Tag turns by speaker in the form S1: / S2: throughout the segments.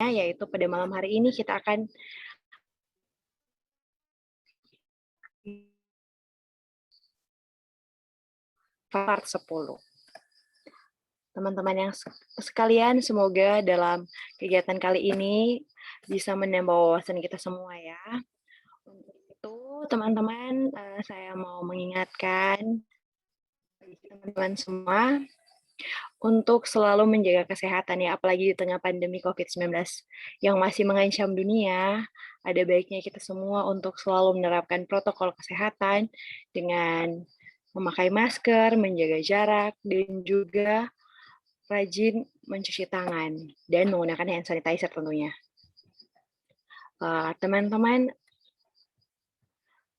S1: yaitu pada malam hari ini kita akan part 10. Teman-teman yang sekalian, semoga dalam kegiatan kali ini bisa menambah wawasan kita semua ya. Untuk itu, teman-teman, saya mau mengingatkan bagi teman-teman semua untuk selalu menjaga kesehatan ya, apalagi di tengah pandemi COVID-19 yang masih mengancam dunia. Ada baiknya kita semua untuk selalu menerapkan protokol kesehatan dengan memakai masker, menjaga jarak, dan juga rajin mencuci tangan dan menggunakan hand sanitizer tentunya. Teman-teman,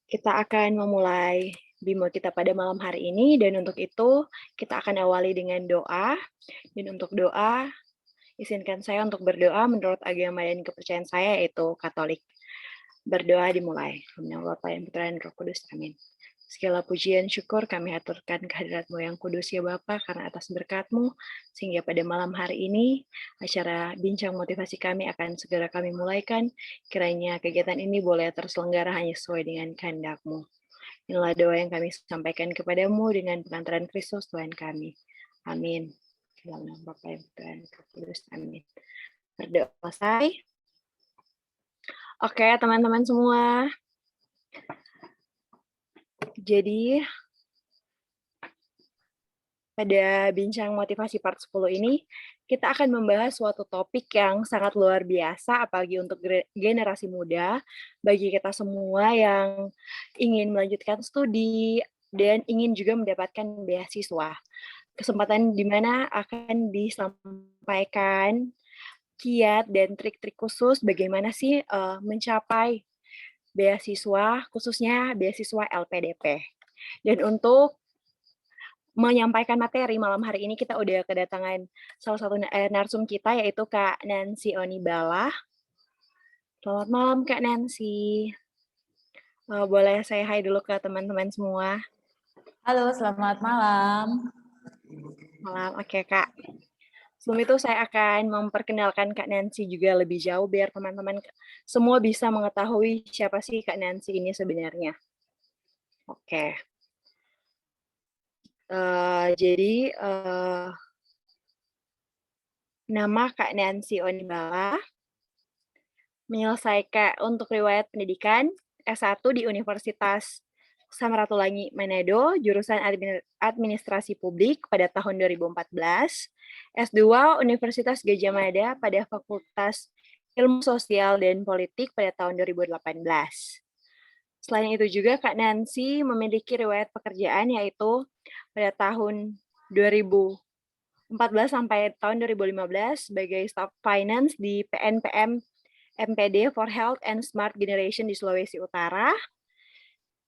S1: kita akan memulai Bimo kita pada malam hari ini, dan untuk itu kita akan awali dengan doa. Dan untuk doa, izinkan saya untuk berdoa menurut agama dan kepercayaan saya, yaitu Katolik. Berdoa dimulai. Amin. Bapa dan Putra dan Roh Kudus. Amin. Segala pujian syukur kami haturkan kehadirat-Mu yang kudus ya Bapa, karena atas berkat-Mu, sehingga pada malam hari ini, acara bincang motivasi kami akan segera kami mulaikan. Kiranya kegiatan ini boleh terselenggara hanya sesuai dengan kehendak-Mu. Inilah doa yang kami sampaikan kepadamu dengan pengantaran Kristus Tuhan kami. Amin. Dalam nama Bapa dan Putra dan Roh Kudus. Amin. Berdoa selesai. Oke, teman-teman semua. Jadi, pada bincang motivasi part 10 ini, kita akan membahas suatu topik yang sangat luar biasa, apalagi untuk generasi muda, bagi kita semua yang ingin melanjutkan studi dan ingin juga mendapatkan beasiswa. Kesempatan di mana akan disampaikan kiat dan trik-trik khusus bagaimana sih mencapai beasiswa, khususnya beasiswa LPDP. Dan untuk menyampaikan materi malam hari ini kita udah kedatangan salah satu narsum kita, yaitu Kak Nancy Onibala. Selamat malam Kak Nancy. Boleh saya hai dulu ke teman-teman semua?
S2: Halo, selamat malam.
S1: Malam, oke Kak. Sebelum itu saya akan memperkenalkan Kak Nancy juga lebih jauh biar teman-teman semua bisa mengetahui siapa sih Kak Nancy ini sebenarnya. Oke. Jadi nama Kak Nancy Onibala, menyelesaikan untuk riwayat pendidikan S1 di Universitas Samratulangi Manado, jurusan Administrasi Publik pada tahun 2014, S2 Universitas Gadjah Mada pada Fakultas Ilmu Sosial dan Politik pada tahun 2018. Selain itu juga Kak Nancy memiliki riwayat pekerjaan, yaitu pada tahun 2014 sampai tahun 2015 sebagai staf finance di PNPM MPD for Health and Smart Generation di Sulawesi Utara.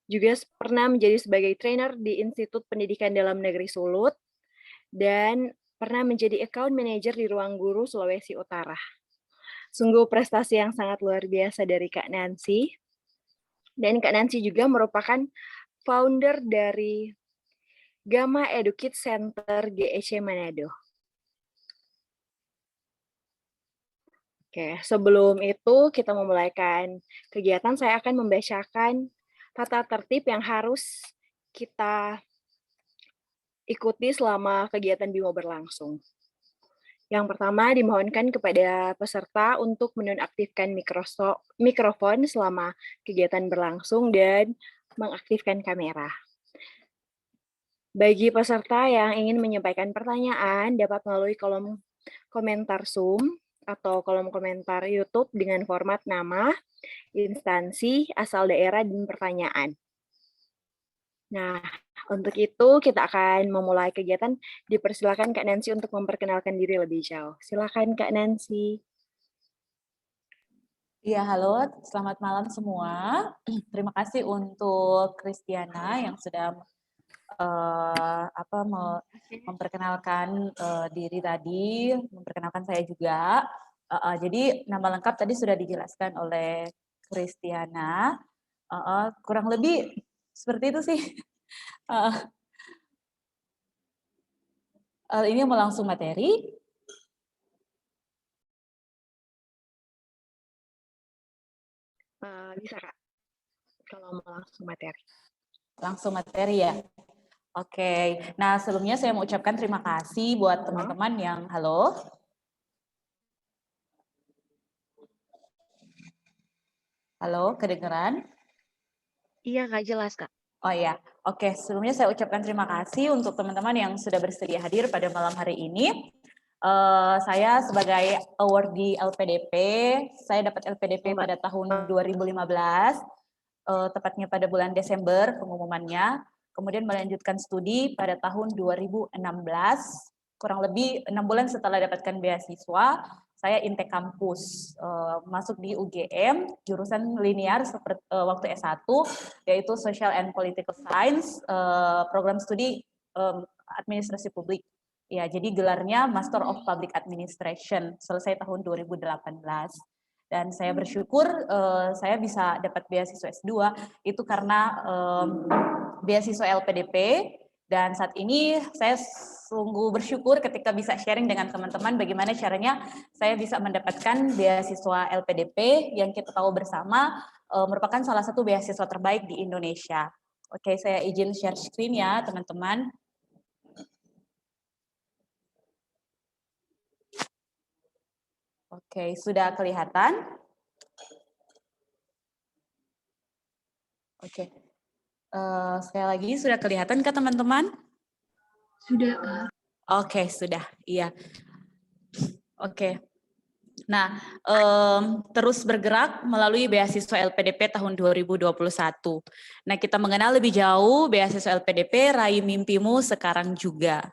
S1: Juga pernah menjadi sebagai trainer di Institut Pendidikan Dalam Negeri Sulut, dan pernah menjadi account manager di Ruang Guru Sulawesi Utara. Sungguh prestasi yang sangat luar biasa dari Kak Nancy. Dan Kak Nancy juga merupakan founder dari Gama Educate Center GEC Manado. Oke, sebelum itu kita memulaikan kegiatan, saya akan membacakan tata tertib yang harus kita ikuti selama kegiatan BIMO berlangsung. Yang pertama, dimohonkan kepada peserta untuk menonaktifkan mikrofon selama kegiatan berlangsung dan mengaktifkan kamera. Bagi peserta yang ingin menyampaikan pertanyaan, dapat melalui kolom komentar Zoom atau kolom komentar YouTube dengan format nama, instansi, asal daerah, dan pertanyaan. Nah, untuk itu kita akan memulai kegiatan. Dipersilakan Kak Nancy untuk memperkenalkan diri lebih jauh. Silakan Kak Nancy.
S2: Iya, halo, selamat malam semua. Terima kasih untuk Kristiana yang sudah memperkenalkan diri tadi, memperkenalkan saya juga. Jadi nama lengkap tadi sudah dijelaskan oleh Kristiana. Kurang lebih seperti itu sih. Ini mau langsung materi.
S1: Bisa Kak, kalau mau langsung materi.
S2: Langsung materi ya? Oke, nah sebelumnya saya mau ucapkan terima kasih buat
S1: Halo?
S2: teman-teman yang, halo? Halo, kedengeran?
S1: Iya Kak, jelas Kak.
S2: Oh ya, oke. Sebelumnya saya ucapkan terima kasih untuk teman-teman yang sudah bersedia hadir pada malam hari ini. Saya sebagai awardee LPDP, saya dapat LPDP
S1: Mbak.
S2: pada tahun 2015, tepatnya pada bulan Desember pengumumannya. Kemudian melanjutkan studi pada tahun 2016, kurang lebih 6 bulan setelah dapatkan beasiswa, saya intake kampus, masuk di UGM, jurusan linear seperti waktu S1, yaitu Social and Political Science, program studi administrasi publik. Ya, jadi gelarnya Master of Public Administration, selesai tahun 2018. Dan saya bersyukur saya bisa dapat beasiswa S2 itu karena beasiswa LPDP, dan saat ini saya sungguh bersyukur ketika bisa sharing dengan teman-teman bagaimana caranya saya bisa mendapatkan beasiswa LPDP yang kita tahu bersama merupakan salah satu beasiswa terbaik di Indonesia. Oke, saya izin share screen ya teman-teman. Oke, sudah kelihatan? Oke. Sekali lagi, sudah kelihatan ke teman-teman?
S1: Sudah Kak.
S2: Oke, sudah. Iya. Oke. Nah, terus bergerak melalui beasiswa LPDP tahun 2021. Nah, kita mengenal lebih jauh beasiswa LPDP, Raih Mimpimu Sekarang Juga.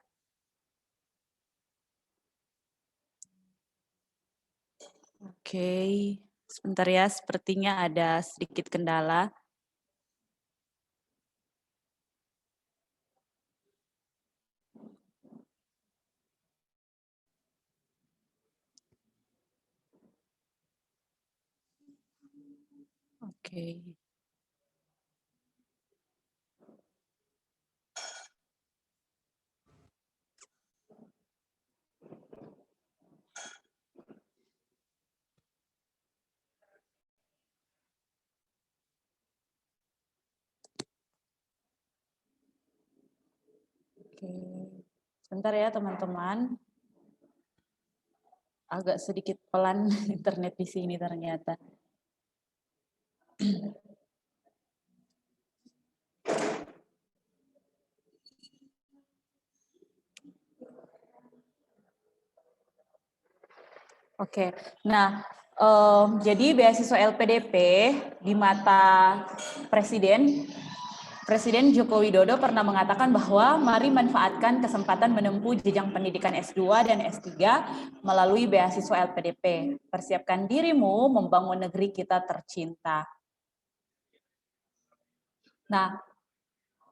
S2: Oke, sebentar ya, sepertinya ada sedikit kendala. Oke. Oke. Sebentar ya teman-teman. Agak sedikit pelan internet di sini ternyata. Oke, nah jadi beasiswa LPDP di mata Presiden Joko Widodo pernah mengatakan bahwa mari manfaatkan kesempatan menempuh jenjang pendidikan S2 dan S3 melalui beasiswa LPDP. Persiapkan dirimu membangun negeri kita tercinta. Nah,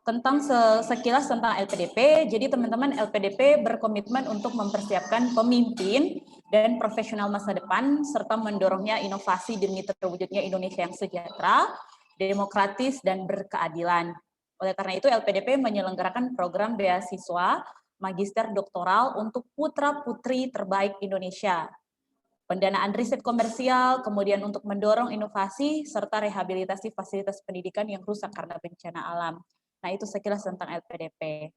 S2: tentang sekilas tentang LPDP, jadi teman-teman LPDP berkomitmen untuk mempersiapkan pemimpin dan profesional masa depan serta mendorongnya inovasi demi terwujudnya Indonesia yang sejahtera, demokratis, dan berkeadilan. Oleh karena itu LPDP menyelenggarakan program beasiswa magister doktoral untuk putra-putri terbaik Indonesia, pendanaan riset komersial, kemudian untuk mendorong inovasi serta rehabilitasi fasilitas pendidikan yang rusak karena bencana alam. Nah, itu sekilas tentang LPDP.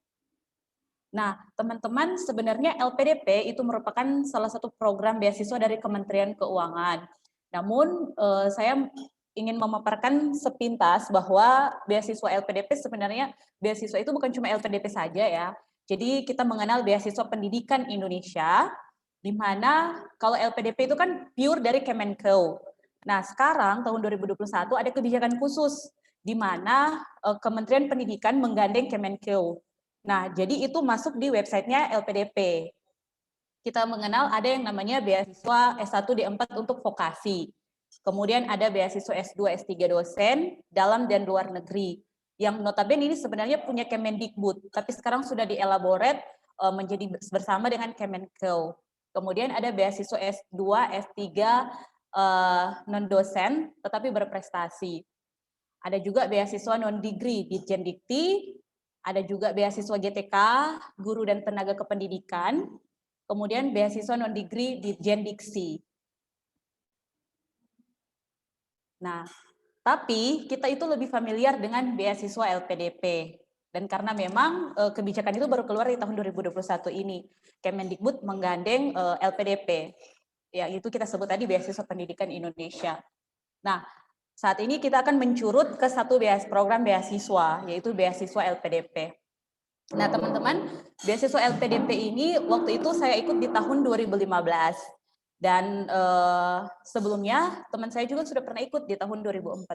S2: Nah, teman-teman, sebenarnya LPDP itu merupakan salah satu program beasiswa dari Kementerian Keuangan. Namun, saya ingin memaparkan sepintas bahwa beasiswa LPDP sebenarnya beasiswa itu bukan cuma LPDP saja ya. Jadi kita mengenal beasiswa pendidikan Indonesia, di mana kalau LPDP itu kan pure dari Kemenko. Nah, sekarang tahun 2021 ada kebijakan khusus di mana Kementerian Pendidikan menggandeng Kemenko. Nah, jadi itu masuk di websitenya LPDP. Kita mengenal ada yang namanya beasiswa S1 D4 untuk vokasi. Kemudian ada beasiswa S2, S3 dosen dalam dan luar negeri. Yang notabene ini sebenarnya punya Kemendikbud, tapi sekarang sudah dielaborate menjadi bersama dengan Kemenko. Kemudian ada beasiswa S2, S3 non-dosen tetapi berprestasi. Ada juga beasiswa non-degree di Jendikti, ada juga beasiswa GTK, guru dan tenaga kependidikan, kemudian beasiswa non-degree di Jendiksi. Nah, tapi kita itu lebih familiar dengan beasiswa LPDP. Dan karena memang kebijakan itu baru keluar di tahun 2021 ini, Kemendikbud menggandeng LPDP, ya itu kita sebut tadi beasiswa pendidikan Indonesia. Nah, saat ini kita akan mencurut ke satu program beasiswa, yaitu beasiswa LPDP. Nah, teman-teman, beasiswa LPDP ini waktu itu saya ikut di tahun 2015. Dan sebelumnya teman saya juga sudah pernah ikut di tahun 2014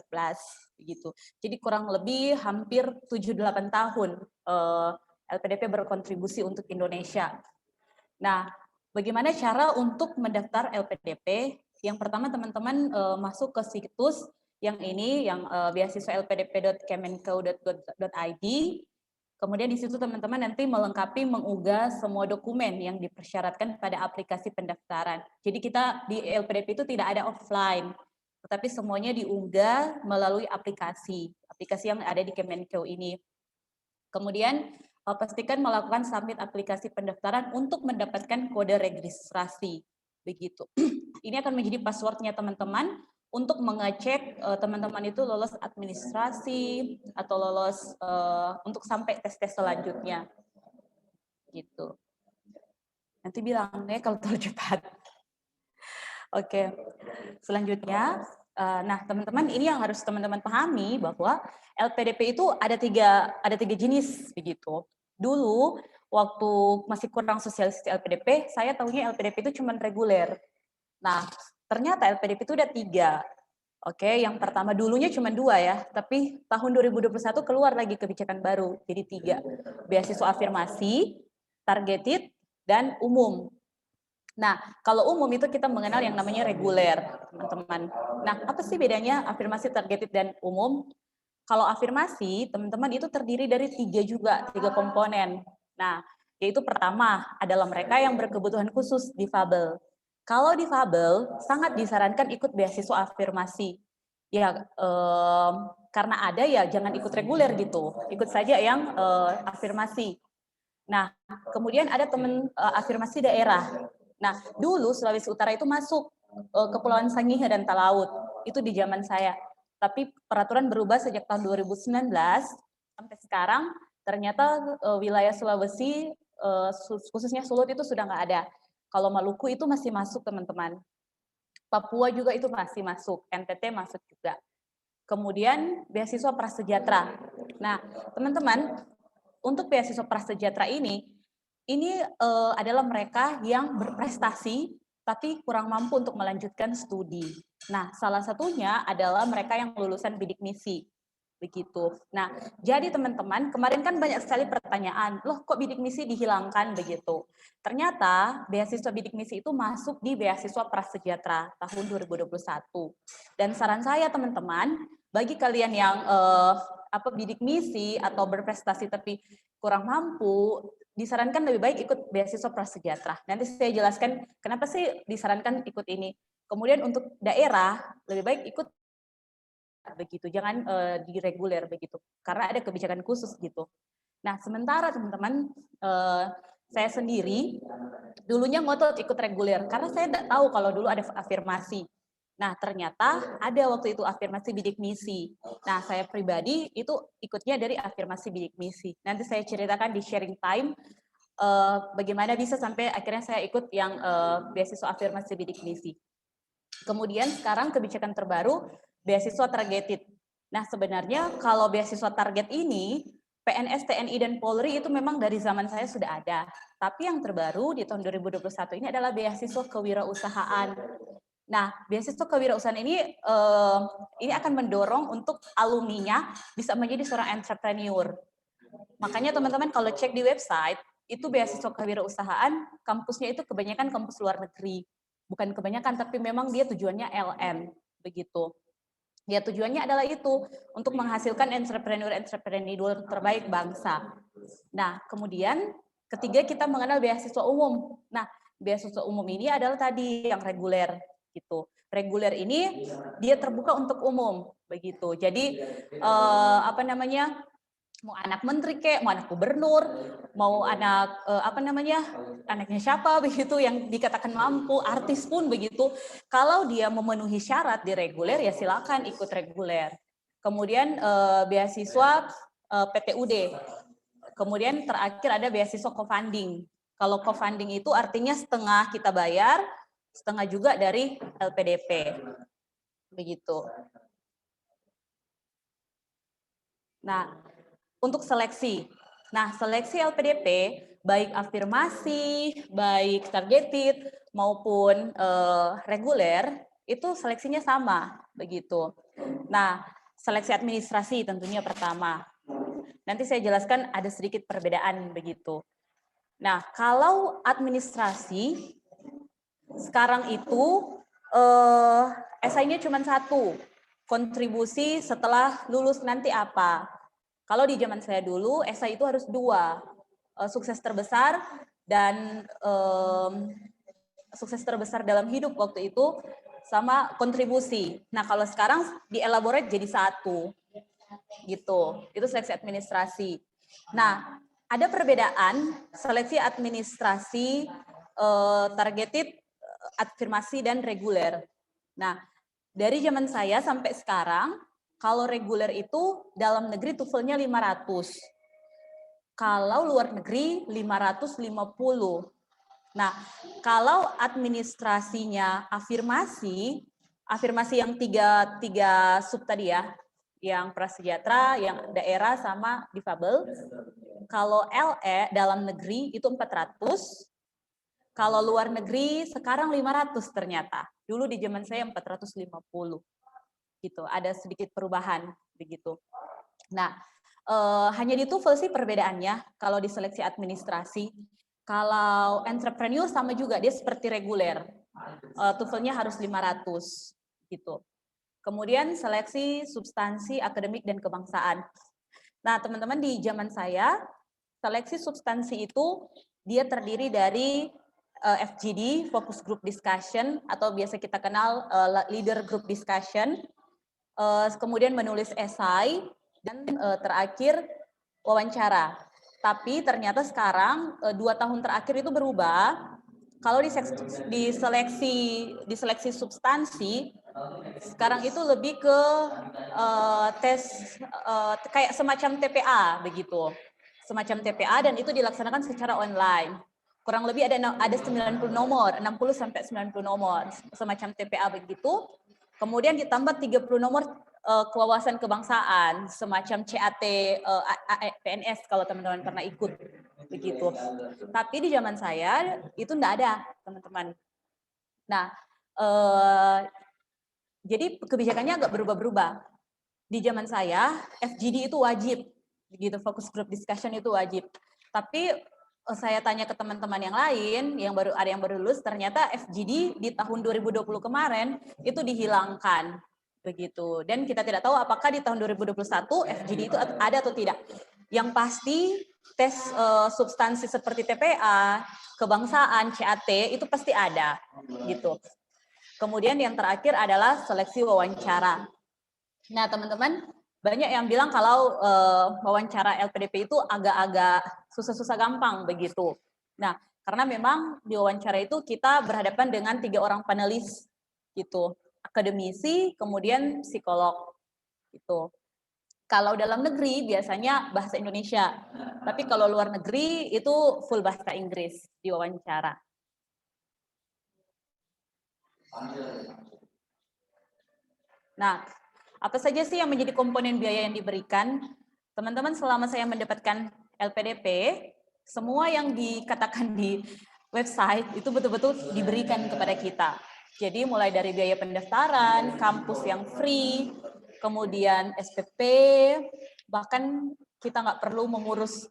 S2: begitu. Jadi kurang lebih hampir 7-8 tahun LPDP berkontribusi untuk Indonesia. Nah, bagaimana cara untuk mendaftar LPDP? Yang pertama teman-teman masuk ke situs yang ini, yang beasiswa.lpdp.kemenko.go.id. Kemudian di situ teman-teman nanti melengkapi, mengunggah semua dokumen yang dipersyaratkan pada aplikasi pendaftaran. Jadi kita di LPDP itu tidak ada offline, tetapi semuanya diunggah melalui aplikasi yang ada di Kemenko ini. Kemudian pastikan melakukan submit aplikasi pendaftaran untuk mendapatkan kode registrasi. Begitu. Ini akan menjadi passwordnya teman-teman untuk mengecek teman-teman itu lolos administrasi atau lolos untuk sampai tes-tes selanjutnya. Gitu. Nanti bilang deh kalau terlalu cepat. Oke. Selanjutnya, nah teman-teman ini yang harus teman-teman pahami bahwa LPDP itu ada tiga jenis begitu. Dulu waktu masih kurang sosialisasi LPDP, saya tahunya LPDP itu cuma reguler. Nah, ternyata LPDP itu ada 3. Oke, yang pertama dulunya cuma 2 ya, tapi tahun 2021 keluar lagi kebijakan baru, jadi 3. Beasiswa afirmasi, targeted, dan umum. Nah, kalau umum itu kita mengenal yang namanya reguler, teman-teman. Nah, apa sih bedanya afirmasi, targeted, dan umum? Kalau afirmasi, teman-teman itu terdiri dari 3 komponen. Nah, yaitu pertama adalah mereka yang berkebutuhan khusus, difabel. Kalau difabel, sangat disarankan ikut beasiswa afirmasi. Ya, karena ada ya jangan ikut reguler gitu, ikut saja yang afirmasi. Nah, kemudian ada teman afirmasi daerah. Nah, dulu Sulawesi Utara itu masuk Kepulauan Sangihe dan Talaut. Itu di zaman saya. Tapi peraturan berubah sejak tahun 2019 sampai sekarang. Ternyata wilayah Sulawesi, khususnya Sulut itu sudah nggak ada. Kalau Maluku itu masih masuk, teman-teman. Papua juga itu masih masuk. NTT masuk juga. Kemudian beasiswa prasejahtera. Nah, teman-teman, untuk beasiswa prasejahtera ini adalah mereka yang berprestasi tapi kurang mampu untuk melanjutkan studi. Nah, salah satunya adalah mereka yang lulusan bidik misi. Begitu. Nah, jadi teman-teman, kemarin kan banyak sekali pertanyaan, loh kok bidik misi dihilangkan begitu. Ternyata beasiswa bidik misi itu masuk di beasiswa prasejahtera tahun 2021. Dan saran saya teman-teman, bagi kalian yang bidik misi atau berprestasi tapi kurang mampu, disarankan lebih baik ikut beasiswa prasejahtera. Nanti saya jelaskan kenapa sih disarankan ikut ini. Kemudian untuk daerah, lebih baik ikut begitu, jangan di reguler begitu, karena ada kebijakan khusus gitu. Nah, sementara teman-teman, saya sendiri dulunya ngotot ikut reguler, karena saya tidak tahu kalau dulu ada afirmasi. Nah, ternyata ada waktu itu afirmasi bidik misi. Nah, saya pribadi itu ikutnya dari afirmasi bidik misi. Nanti saya ceritakan di sharing time bagaimana bisa sampai akhirnya saya ikut yang beasiswa afirmasi bidik misi. Kemudian sekarang kebijakan terbaru beasiswa targeted. Nah, sebenarnya kalau beasiswa target ini PNS, TNI, dan Polri itu memang dari zaman saya sudah ada. Tapi yang terbaru di tahun 2021 ini adalah beasiswa kewirausahaan. Nah, beasiswa kewirausahaan ini akan mendorong untuk alumninya bisa menjadi seorang entrepreneur. Makanya teman-teman kalau cek di website, itu beasiswa kewirausahaan, kampusnya itu kebanyakan kampus luar negeri. Bukan kebanyakan, tapi memang dia tujuannya LM, begitu. Ya tujuannya adalah itu, untuk menghasilkan entrepreneur terbaik bangsa. Nah, kemudian ketiga kita mengenal beasiswa umum. Nah, beasiswa umum ini adalah tadi yang reguler, gitu. Reguler ini dia terbuka untuk umum, begitu. Jadi mau anak menteri kek, mau anak gubernur, mau anak anaknya siapa begitu yang dikatakan mampu, artis pun begitu. Kalau dia memenuhi syarat di reguler ya silakan ikut reguler. Kemudian beasiswa PTUD. Kemudian terakhir ada beasiswa co-funding. Kalau co-funding itu artinya setengah kita bayar, setengah juga dari LPDP. Begitu. Nah, untuk seleksi. Nah, seleksi LPDP, baik afirmasi, baik targeted, maupun reguler, itu seleksinya sama, begitu. Nah, seleksi administrasi tentunya pertama. Nanti saya jelaskan ada sedikit perbedaan, begitu. Nah, kalau administrasi, sekarang itu esainya cuma satu, kontribusi setelah lulus nanti apa. Kalau di zaman saya dulu, esai itu harus dua, sukses terbesar dan sukses terbesar dalam hidup waktu itu sama kontribusi. Nah kalau sekarang dielaborate jadi satu, gitu. Itu seleksi administrasi. Nah ada perbedaan seleksi administrasi targeted, afirmasi dan reguler. Nah dari zaman saya sampai sekarang, kalau reguler itu dalam negeri TOEFL-nya 500. Kalau luar negeri 550. Nah, kalau administrasinya afirmasi yang tiga sub tadi ya, yang prasejahtera, yang daerah sama difabel. Kalau LE dalam negeri itu 400. Kalau luar negeri sekarang 500 ternyata. Dulu di zaman saya 450. Gitu, ada sedikit perubahan begitu. Nah, hanya di TOEFL sih perbedaannya kalau di seleksi administrasi. Kalau entrepreneur sama juga, dia seperti reguler. TOEFL-nya harus 500 gitu. Kemudian seleksi substansi akademik dan kebangsaan. Nah, teman-teman di zaman saya, seleksi substansi itu dia terdiri dari FGD, Focus Group Discussion, atau biasa kita kenal Leader Group Discussion, kemudian menulis esai, dan terakhir wawancara. Tapi ternyata sekarang 2 tahun terakhir itu berubah. Kalau di seleksi substansi, sekarang itu lebih ke tes kayak semacam TPA begitu. Semacam TPA dan itu dilaksanakan secara online. Kurang lebih ada 90 nomor, 60 sampai 90 nomor, semacam TPA begitu. Kemudian ditambah 30 nomor kewawasan kebangsaan, semacam CAT, PNS kalau teman-teman pernah ikut begitu. Tapi di zaman saya itu enggak ada, teman-teman. Nah, jadi kebijakannya agak berubah-berubah. Di zaman saya, FGD itu wajib, begitu, focus group discussion itu wajib. Tapi saya tanya ke teman-teman yang lain, ada yang baru lulus, ternyata FGD di tahun 2020 kemarin itu dihilangkan, begitu. Dan kita tidak tahu apakah di tahun 2021 FGD itu ada atau tidak. Yang pasti tes substansi seperti TPA, kebangsaan, CAT itu pasti ada, gitu. Kemudian yang terakhir adalah seleksi wawancara. Nah, teman-teman, banyak yang bilang kalau wawancara LPDP itu agak-agak susah-susah gampang begitu. Nah, karena memang di wawancara itu kita berhadapan dengan 3 orang panelis gitu, akademisi, kemudian psikolog gitu. Kalau dalam negeri biasanya bahasa Indonesia, tapi kalau luar negeri itu full bahasa Inggris di wawancara. Nah, apa saja sih yang menjadi komponen biaya yang diberikan? Teman-teman, selama saya mendapatkan LPDP, semua yang dikatakan di website itu betul-betul diberikan kepada kita. Jadi mulai dari biaya pendaftaran, kampus yang free, kemudian SPP, bahkan kita nggak perlu mengurus,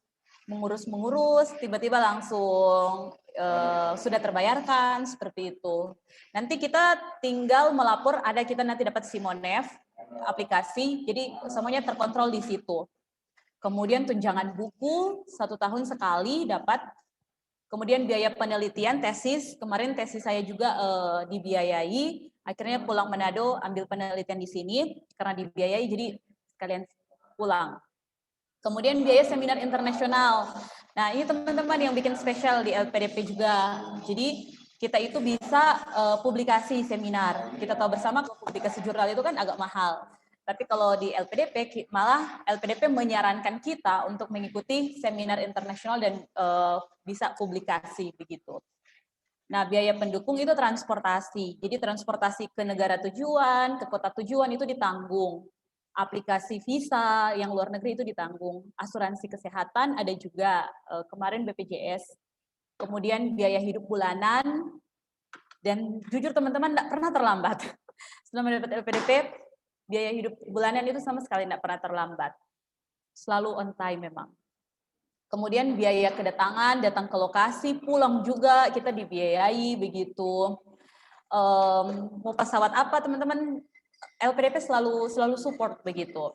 S2: tiba-tiba langsung sudah terbayarkan, seperti itu. Nanti kita tinggal melapor, kita nanti dapat Simonef, aplikasi, jadi semuanya terkontrol di situ. Kemudian tunjangan buku 1 tahun sekali dapat. Kemudian biaya penelitian, tesis, kemarin tesis saya juga dibiayai, akhirnya pulang Manado ambil penelitian di sini, karena dibiayai jadi sekalian pulang. Kemudian biaya seminar internasional. Nah, ini teman-teman yang bikin spesial di LPDP juga. Jadi kita itu bisa publikasi seminar. Kita tahu bersama publikasi jurnal itu kan agak mahal. Tapi kalau di LPDP malah LPDP menyarankan kita untuk mengikuti seminar internasional dan bisa publikasi begitu. Nah, biaya pendukung itu transportasi. Jadi transportasi ke negara tujuan, ke kota tujuan itu ditanggung. Aplikasi visa yang luar negeri itu ditanggung. Asuransi kesehatan ada juga, kemarin BPJS. Kemudian biaya hidup bulanan, dan jujur teman-teman tidak pernah terlambat. Selama dapat LPDP, biaya hidup bulanan itu sama sekali tidak pernah terlambat. Selalu on time memang. Kemudian biaya kedatangan, datang ke lokasi, pulang juga kita dibiayai begitu. Mau pesawat apa teman-teman, LPDP selalu support begitu.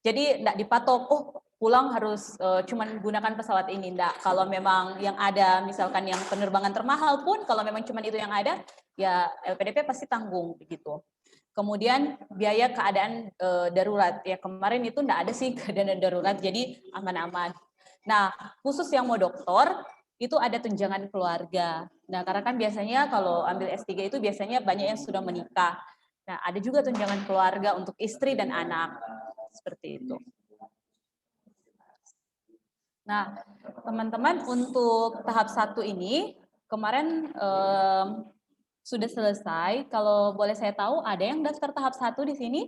S2: Jadi tidak dipatok, oh pulang harus cuman gunakan pesawat ini, enggak. Kalau memang yang ada, misalkan yang penerbangan termahal pun, kalau memang cuman itu yang ada, ya LPDP pasti tanggung begitu. Kemudian biaya keadaan darurat, ya kemarin itu enggak ada sih keadaan darurat, jadi aman-aman. Nah, khusus yang mau doktor, itu ada tunjangan keluarga. Nah, karena kan biasanya kalau ambil S3 itu biasanya banyak yang sudah menikah. Nah, ada juga tunjangan keluarga untuk istri dan anak. Seperti itu. Nah, teman-teman untuk tahap 1 ini, kemarin sudah selesai. Kalau boleh saya tahu, ada yang daftar tahap 1 di sini?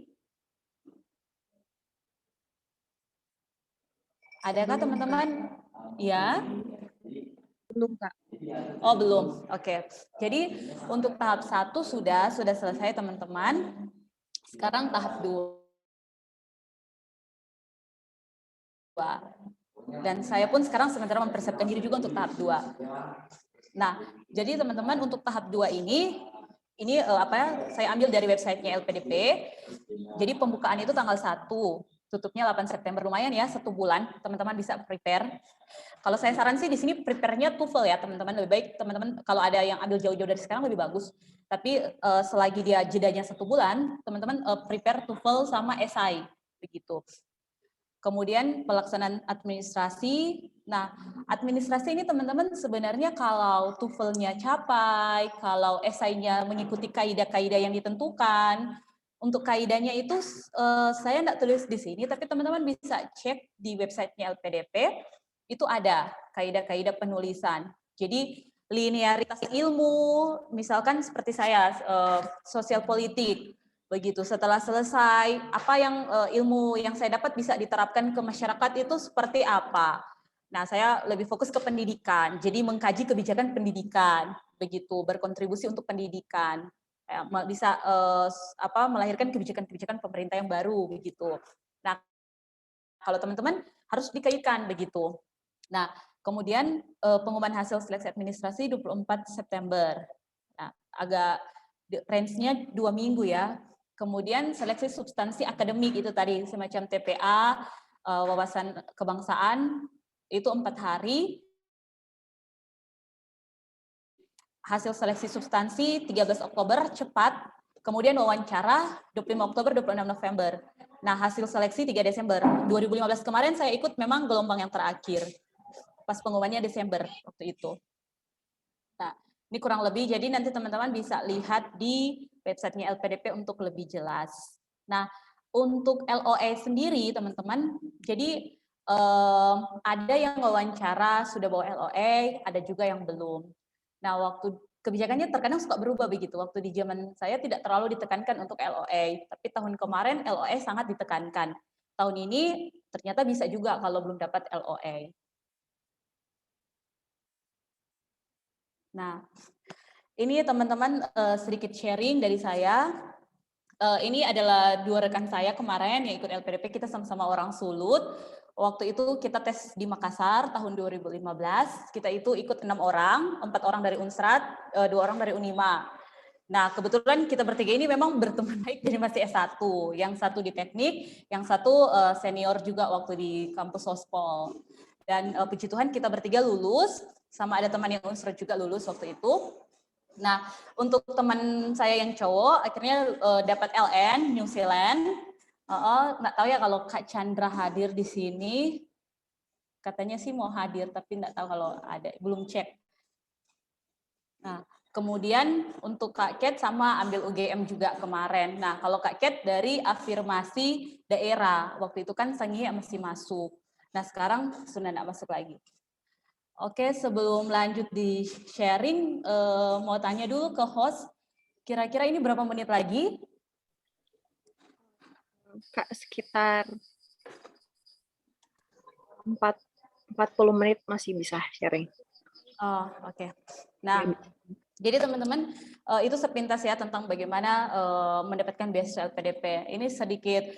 S2: Adakah teman-teman? Ya?
S3: Belum, Kak.
S2: Oh, belum. Oke. Jadi untuk tahap 1 sudah selesai teman-teman. Sekarang tahap 2. Dan saya pun sekarang sementara mempersiapkan diri juga untuk tahap 2. Nah, jadi teman-teman untuk tahap 2 ini saya ambil dari websitenya LPDP. Jadi pembukaan itu tanggal 1, tutupnya 8 September. Lumayan ya, 1 bulan teman-teman bisa prepare. Kalau saya saran sih di sini prepare-nya TOEFL ya teman-teman. Lebih baik teman-teman kalau ada yang ambil jauh-jauh dari sekarang lebih bagus. Tapi selagi dia jedanya 1 bulan, teman-teman prepare TOEFL sama esai begitu. Kemudian pelaksanaan administrasi. Nah, administrasi ini teman-teman sebenarnya kalau TOEFL-nya capai, kalau esainya mengikuti kaidah-kaidah yang ditentukan, untuk kaidahnya itu saya tidak tulis di sini, tapi teman-teman bisa cek di websitenya LPDP, itu ada kaidah-kaidah penulisan. Jadi linearitas ilmu, misalkan seperti saya, sosial politik, begitu. Setelah selesai, apa yang ilmu yang saya dapat bisa diterapkan ke masyarakat itu seperti apa? Nah, saya lebih fokus ke pendidikan. Jadi mengkaji kebijakan pendidikan, begitu, berkontribusi untuk pendidikan. Bisa melahirkan kebijakan-kebijakan pemerintah yang baru, begitu. Nah, kalau teman-teman harus dikaitkan begitu. Nah, kemudian pengumuman hasil seleksi administrasi 24 September. Nah, agak range-nya 2 minggu ya. Kemudian seleksi substansi akademik itu tadi semacam TPA, wawasan kebangsaan itu 4 hari. Hasil seleksi substansi 13 Oktober cepat. Kemudian wawancara 25 Oktober 26 November. Nah, hasil seleksi 3 Desember. 2015 kemarin saya ikut memang gelombang yang terakhir. Pas pengumumannya Desember waktu itu. Nah, ini kurang lebih, jadi nanti teman-teman bisa lihat di websitenya LPDP untuk lebih jelas. Nah, untuk LOE sendiri, teman-teman, jadi ada yang wawancara sudah bawa LOE, ada juga yang belum. Nah, waktu kebijakannya terkadang suka berubah begitu. Waktu di zaman saya tidak terlalu ditekankan untuk LOE, tapi tahun kemarin LOE sangat ditekankan. Tahun ini ternyata bisa juga kalau belum dapat LOE. Nah, ini teman-teman sedikit sharing dari saya. Ini adalah 2 rekan saya kemarin yang ikut LPDP, kita sama-sama orang Sulut. Waktu itu kita tes di Makassar tahun 2015, kita itu ikut 6 orang, 4 orang dari Unsrat, 2 orang dari Unima. Nah, kebetulan kita bertiga ini memang berteman baik dari masih S1, yang satu di teknik, yang satu senior juga waktu di kampus Sospol. Dan puji Tuhan kita bertiga lulus, sama ada teman yang Unsrat juga lulus waktu itu. Nah, untuk teman saya yang cowok akhirnya dapat LN New Zealand. Nggak tahu ya kalau Kak Chandra hadir di sini. Katanya sih mau hadir, tapi nggak tahu kalau ada, belum cek. Nah, kemudian untuk Kak Ket sama ambil UGM juga kemarin. Nah, kalau Kak Ket dari afirmasi daerah, waktu itu kan Sangia masih masuk. Nah, sekarang sudah nggak masuk lagi. Oke, sebelum lanjut di sharing, mau tanya dulu ke host, kira-kira ini berapa menit lagi?
S1: Kak, sekitar 40 menit masih bisa sharing.
S2: Oh, oke. Nah, jadi teman-teman, itu sepintas ya tentang bagaimana mendapatkan beasiswa LPDP. Ini sedikit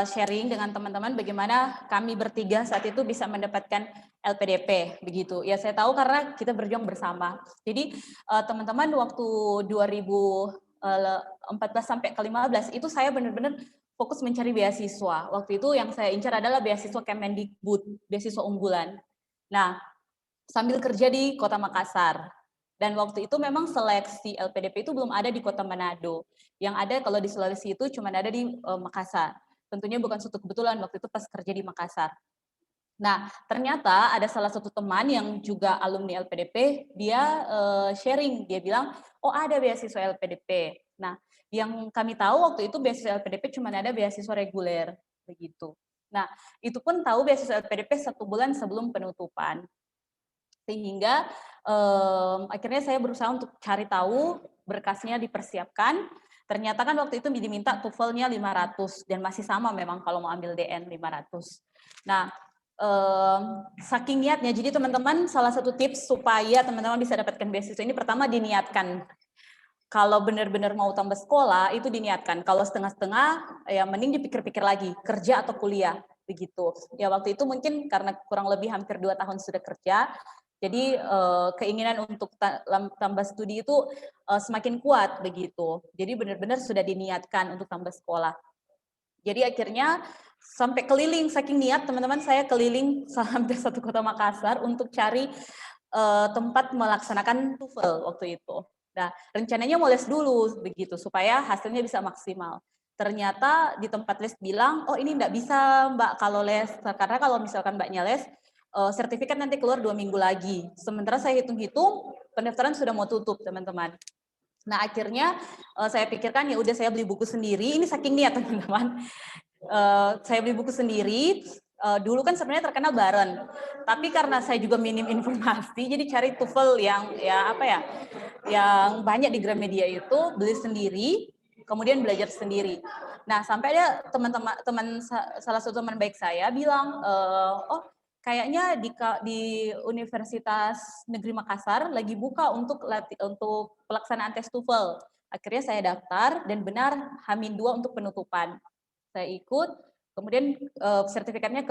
S2: sharing dengan teman-teman bagaimana kami bertiga saat itu bisa mendapatkan LPDP begitu. Ya saya tahu karena kita berjuang bersama. Jadi teman-teman waktu 2014 sampai ke 15 itu saya benar-benar fokus mencari beasiswa. Waktu itu yang saya incar adalah beasiswa Kemendikbud, beasiswa unggulan. Nah, sambil kerja di Kota Makassar. Dan waktu itu memang seleksi LPDP itu belum ada di Kota Manado. Yang ada kalau di Sulawesi itu cuma ada di Makassar. Tentunya bukan suatu kebetulan waktu itu pas kerja di Makassar. Nah, ternyata ada salah satu teman yang juga alumni LPDP, dia sharing, dia bilang, oh ada beasiswa LPDP. Nah, yang kami tahu waktu itu beasiswa LPDP cuma ada beasiswa reguler, begitu. Nah, itu pun tahu beasiswa LPDP 1 bulan sebelum penutupan. Sehingga akhirnya saya berusaha untuk cari tahu, berkasnya dipersiapkan. Ternyata kan waktu itu diminta TOEFL-nya 500 dan masih sama memang kalau mau ambil DN 500. Nah, saking niatnya, jadi teman-teman salah satu tips supaya teman-teman bisa dapatkan beasiswa ini pertama diniatkan. Kalau benar-benar mau tambah sekolah itu diniatkan. Kalau setengah-setengah ya mending dipikir-pikir lagi kerja atau kuliah begitu. Ya waktu itu mungkin karena kurang lebih hampir 2 tahun sudah kerja, jadi keinginan untuk tambah studi itu semakin kuat begitu. Jadi benar-benar sudah diniatkan untuk tambah sekolah. Jadi akhirnya sampai keliling, saking niat teman-teman saya keliling hampir satu kota Makassar untuk cari tempat melaksanakan TOEFL waktu itu. Nah, rencananya mau les dulu begitu supaya hasilnya bisa maksimal. Ternyata di tempat les bilang, oh ini enggak bisa Mbak kalau les, karena kalau misalkan Mbaknya les, sertifikat nanti keluar 2 minggu lagi. Sementara saya hitung-hitung, pendaftaran sudah mau tutup teman-teman. Nah akhirnya saya pikirkan ya udah saya beli buku sendiri, ini saking niat teman-teman. Saya beli buku sendiri, dulu kan sebenarnya terkenal Baren, tapi karena saya juga minim informasi, jadi cari TOEFL yang yang banyak di Gramedia itu, beli sendiri, kemudian belajar sendiri. Nah sampai ada salah satu teman baik saya bilang, oh kayaknya di Universitas Negeri Makassar lagi buka untuk pelaksanaan tes TOEFL. Akhirnya saya daftar dan benar H-2 untuk penutupan. Saya ikut, kemudian sertifikatnya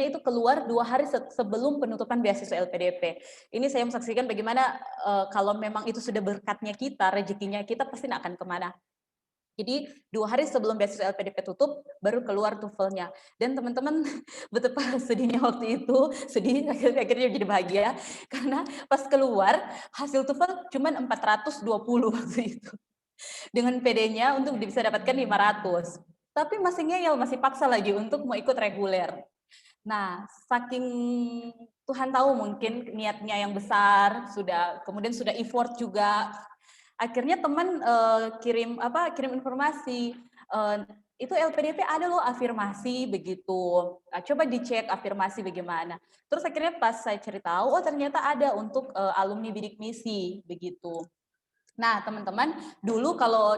S2: itu keluar 2 hari sebelum penutupan beasiswa LPDP. Ini saya menyaksikan bagaimana kalau memang itu sudah berkatnya kita, rezekinya kita pasti akan kemana. Jadi 2 hari sebelum beasiswa LPDP tutup, baru keluar TOEFL-nya. Dan teman-teman betapa sedihnya waktu itu, sedih akhirnya jadi bahagia, karena pas keluar hasil TOEFL cuma 420 waktu itu. Dengan PD-nya untuk bisa dapatkan 500. Tapi masih ngeyel, masih paksa lagi untuk mau ikut reguler. Nah, saking Tuhan tahu mungkin niatnya yang besar, kemudian sudah effort juga. Akhirnya teman kirim informasi, itu LPDP ada loh afirmasi begitu. Nah, coba dicek afirmasi bagaimana. Terus akhirnya pas saya cari tahu, oh ternyata ada untuk alumni bidik misi begitu. Nah, teman-teman, dulu kalau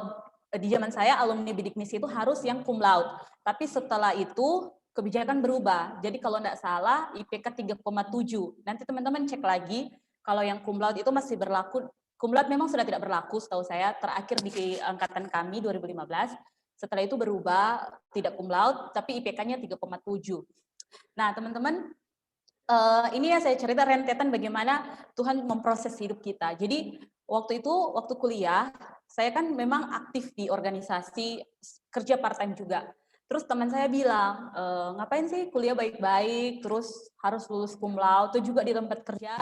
S2: di zaman saya alumni bidik misi itu harus yang cum laude. Tapi setelah itu kebijakan berubah. Jadi kalau enggak salah IPK 3,7. Nanti teman-teman cek lagi kalau yang cum laude itu masih berlaku. Cum laude memang sudah tidak berlaku setahu saya, terakhir di angkatan kami 2015. Setelah itu berubah tidak cum laude tapi IPK-nya 3,7. Nah, teman-teman, ini ya saya cerita rentetan bagaimana Tuhan memproses hidup kita. Jadi waktu kuliah, saya kan memang aktif di organisasi, kerja part-time juga. Terus teman saya bilang, ngapain sih kuliah baik-baik, terus harus lulus cum laude, itu juga di tempat kerja,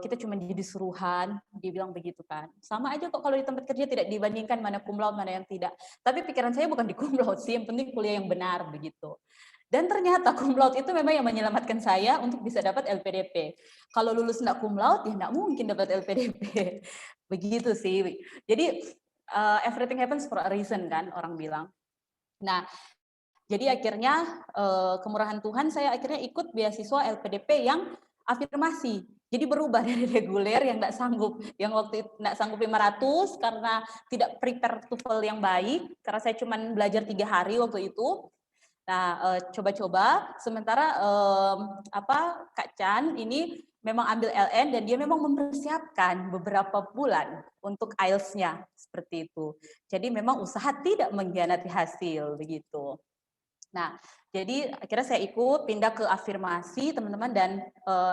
S2: kita cuma jadi suruhan, dia bilang begitu kan. Sama aja kok kalau di tempat kerja tidak dibandingkan mana cum laude, mana yang tidak. Tapi pikiran saya bukan di cum laude sih, yang penting kuliah yang benar begitu. Dan ternyata cum laude itu memang yang menyelamatkan saya untuk bisa dapat LPDP. Kalau lulus enggak cum laude, ya enggak mungkin dapat LPDP. Begitu sih. Jadi everything happens for a reason kan, orang bilang. Nah, jadi akhirnya kemurahan Tuhan saya akhirnya ikut beasiswa LPDP yang afirmasi. Jadi berubah dari reguler yang enggak sanggup, yang waktu itu enggak sanggup 500 karena tidak prepare TOEFL yang baik, karena saya cuma belajar 3 hari waktu itu. Nah, coba-coba sementara Kak Chan ini memang ambil LN dan dia memang mempersiapkan beberapa bulan untuk IELTS-nya seperti itu. Jadi memang usaha tidak mengkhianati hasil begitu. Nah, jadi akhirnya saya ikut pindah ke afirmasi teman-teman dan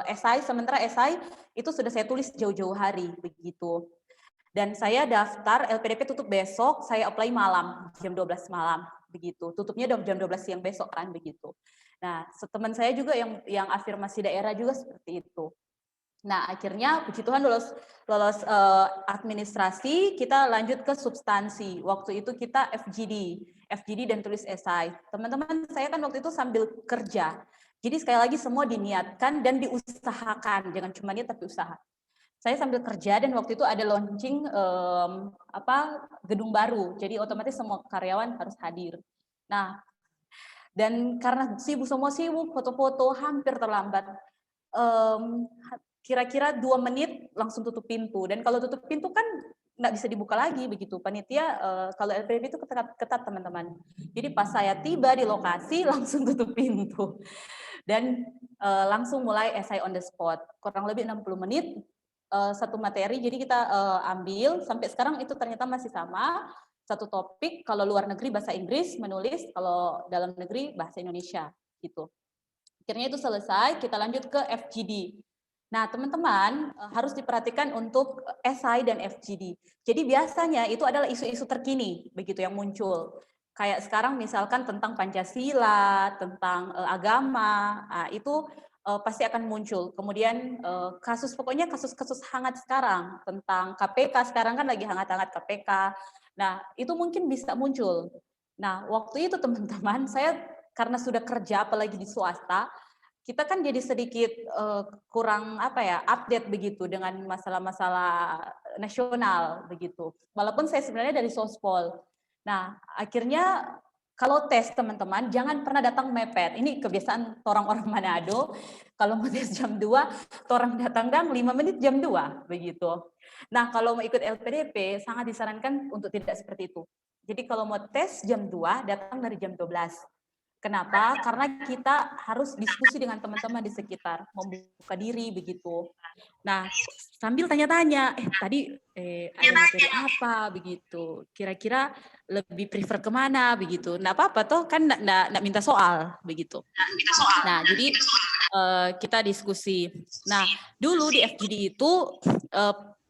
S2: esai, sementara esai itu sudah saya tulis jauh-jauh hari begitu. Dan saya daftar LPDP tutup besok, saya apply malam, jam 12 malam begitu. Tutupnya jam 12 siang besok kan begitu. Nah, teman saya juga yang afirmasi daerah juga seperti itu. Nah, akhirnya puji Tuhan lolos administrasi, kita lanjut ke substansi. Waktu itu kita FGD dan tulis esai. Teman-teman saya kan waktu itu sambil kerja. Jadi sekali lagi semua diniatkan dan diusahakan, jangan cuma niat tapi usaha. Saya sambil kerja dan waktu itu ada launching gedung baru. Jadi otomatis semua karyawan harus hadir. Nah, dan karena semua sibuk, foto-foto hampir terlambat. Kira-kira 2 menit langsung tutup pintu. Dan kalau tutup pintu kan nggak bisa dibuka lagi begitu. Panitia kalau LPDP itu ketat teman-teman. Jadi pas saya tiba di lokasi langsung tutup pintu. Dan langsung mulai essay on the spot. Kurang lebih 60 menit satu materi. Jadi kita ambil sampai sekarang itu ternyata masih sama. Satu topik, kalau luar negeri bahasa Inggris menulis, kalau dalam negeri bahasa Indonesia gitu. Akhirnya itu selesai, kita lanjut ke FGD. Nah, teman-teman harus diperhatikan untuk esai dan FGD. Jadi biasanya itu adalah isu-isu terkini begitu yang muncul. Kayak sekarang misalkan tentang Pancasila, tentang agama, itu pasti akan muncul. Kemudian pokoknya kasus-kasus hangat sekarang tentang KPK, sekarang kan lagi hangat-hangat KPK. Nah, itu mungkin bisa muncul. Nah, waktu itu teman-teman, saya karena sudah kerja apalagi di swasta, kita kan jadi sedikit kurang update begitu dengan masalah-masalah nasional begitu. Walaupun saya sebenarnya dari Sospol. Nah, akhirnya kalau tes teman-teman jangan pernah datang mepet. Ini kebiasaan orang-orang Manado. Kalau mau tes jam 2, orang datang 5 menit jam 2 begitu. Nah, kalau mau ikut LPDP sangat disarankan untuk tidak seperti itu. Jadi kalau mau tes jam 2, datang dari jam 12. Kenapa? Karena kita harus diskusi dengan teman-teman di sekitar, membuka diri begitu. Nah, sambil tanya-tanya, tadi ada materi apa begitu. Kira-kira lebih prefer kemana begitu. Nggak apa-apa toh, kan nggak minta soal begitu. Nah, jadi kita diskusi. Nah, dulu di FGD itu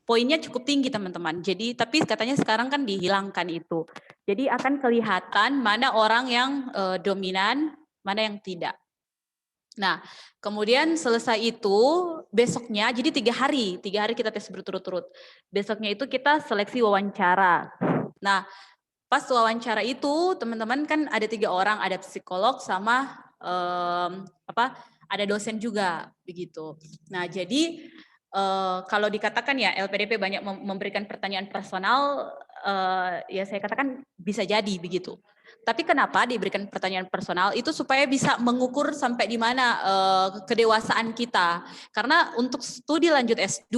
S2: poinnya cukup tinggi teman-teman. Jadi tapi katanya sekarang kan dihilangkan itu. Jadi akan kelihatan mana orang yang dominan, mana yang tidak. Nah, kemudian selesai itu besoknya, jadi 3 hari kita tes berturut-turut. Besoknya itu kita seleksi wawancara. Nah, pas wawancara itu teman-teman kan ada 3 orang, ada psikolog sama ada dosen juga begitu. Nah, jadi kalau dikatakan ya LPDP banyak memberikan pertanyaan personal, ya saya katakan bisa jadi begitu. Tapi kenapa diberikan pertanyaan personal itu supaya bisa mengukur sampai di mana kedewasaan kita. Karena untuk studi lanjut S2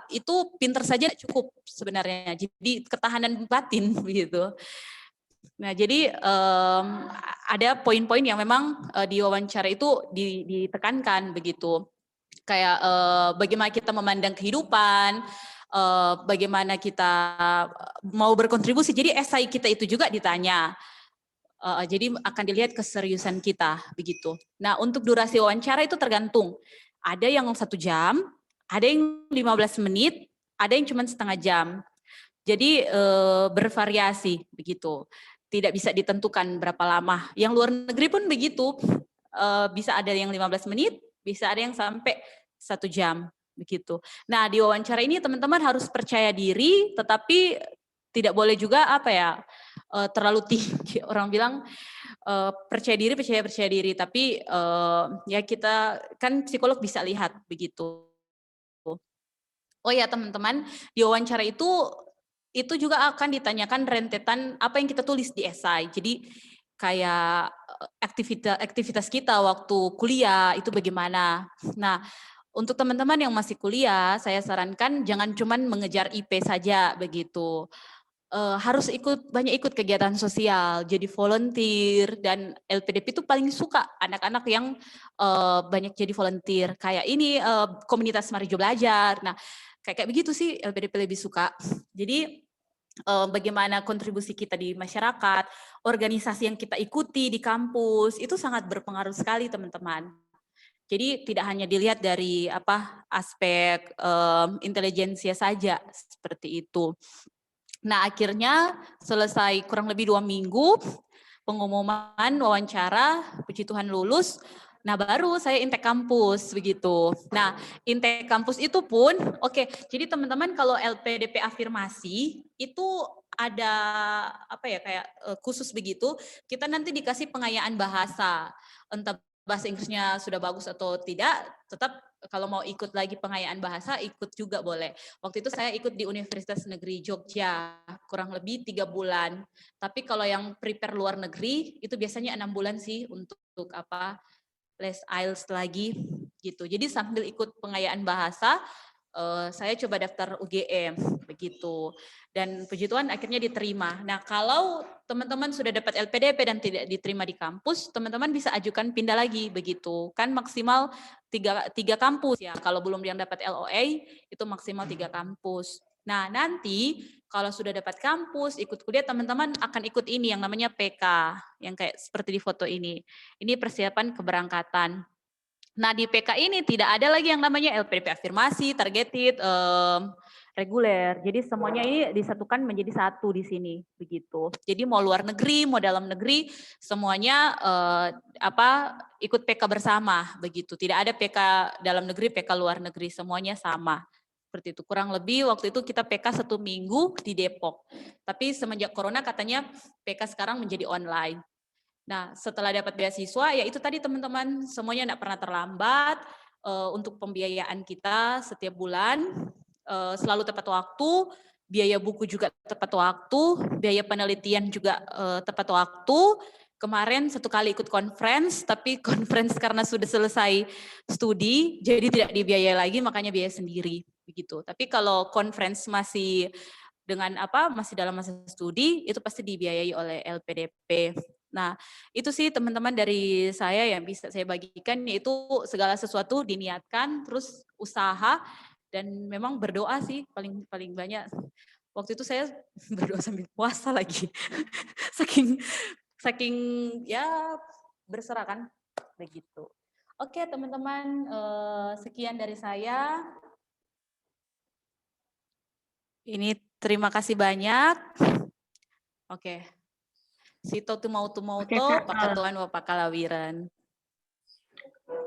S2: itu pinter saja cukup sebenarnya. Jadi ketahanan batin begitu. Nah, jadi ada poin-poin yang memang di wawancara itu ditekankan begitu. Kayak bagaimana kita memandang kehidupan, bagaimana kita mau berkontribusi. Jadi esai kita itu juga ditanya. Jadi akan dilihat keseriusan kita begitu. Nah, untuk durasi wawancara itu tergantung. Ada yang 1 jam, ada yang 15 menit, ada yang cuma setengah jam. Jadi bervariasi begitu. Tidak bisa ditentukan berapa lama. Yang luar negeri pun begitu. Bisa ada yang 15 menit, bisa ada yang sampai 1 jam begitu. Nah, di wawancara ini teman-teman harus percaya diri, tetapi tidak boleh juga terlalu tinggi. Orang bilang percaya diri, tapi ya kita kan psikolog bisa lihat begitu. Oh ya teman-teman, di wawancara itu juga akan ditanyakan rentetan apa yang kita tulis di esai. Jadi kayak aktivitas kita waktu kuliah itu bagaimana. Nah, untuk teman-teman yang masih kuliah, saya sarankan jangan cuman mengejar IP saja begitu. Harus banyak ikut kegiatan sosial, jadi volunteer, dan LPDP itu paling suka anak-anak yang banyak jadi volunteer. Kayak ini komunitas Marijo Belajar. Nah, kayak begitu sih LPDP lebih suka. Jadi bagaimana kontribusi kita di masyarakat, organisasi yang kita ikuti di kampus itu sangat berpengaruh sekali teman-teman. Jadi tidak hanya dilihat dari aspek intelijensia saja seperti itu. Nah, akhirnya selesai kurang lebih 2 minggu pengumuman wawancara, puji Tuhan lulus. Nah, baru saya intake kampus begitu. Nah, intake kampus itu pun jadi teman-teman kalau LPDP afirmasi itu ada khusus begitu, kita nanti dikasih pengayaan bahasa. Entah bahasa Inggrisnya sudah bagus atau tidak, tetap kalau mau ikut lagi pengayaan bahasa, ikut juga boleh. Waktu itu saya ikut di Universitas Negeri Jogja, kurang lebih 3 bulan. Tapi kalau yang prepare luar negeri, itu biasanya 6 bulan sih untuk les IELTS lagi gitu. Jadi sambil ikut pengayaan bahasa, saya coba daftar UGM begitu. Dan puji Tuhan akhirnya diterima. Nah, kalau teman-teman sudah dapat LPDP dan tidak diterima di kampus, teman-teman bisa ajukan pindah lagi begitu. Kan maksimal 3 kampus ya. Kalau belum yang dapat LOA itu maksimal 3 kampus. Nah, nanti kalau sudah dapat kampus, ikut kuliah, teman-teman akan ikut ini yang namanya PK, yang kayak seperti di foto ini. Ini persiapan keberangkatan. Nah, di PK ini tidak ada lagi yang namanya LPDP afirmasi, targeted, reguler. Jadi semuanya ini disatukan menjadi satu di sini, begitu. Jadi mau luar negeri, mau dalam negeri, semuanya ikut PK bersama, begitu. Tidak ada PK dalam negeri, PK luar negeri, semuanya sama. Seperti itu. Kurang lebih waktu itu kita PK 1 minggu di Depok. Tapi semenjak corona katanya PK sekarang menjadi online. Nah, setelah dapat beasiswa, ya itu tadi teman-teman, semuanya tidak pernah terlambat untuk pembiayaan kita setiap bulan, selalu tepat waktu, biaya buku juga tepat waktu, biaya penelitian juga tepat waktu. Kemarin 1 kali ikut conference, tapi conference karena sudah selesai studi, jadi tidak dibiayai lagi, makanya biaya sendiri, begitu. Tapi kalau conference masih masih dalam masa studi, itu pasti dibiayai oleh LPDP. Nah, itu sih teman-teman dari saya yang bisa saya bagikan, yaitu segala sesuatu diniatkan, terus usaha, dan memang berdoa sih paling banyak. Waktu itu saya berdoa sambil puasa lagi. saking ya berserah kan, begitu. Oke teman-teman, sekian dari saya. Ini terima kasih banyak. Oke. Sito tumauto, pakatuan wapakalawiran.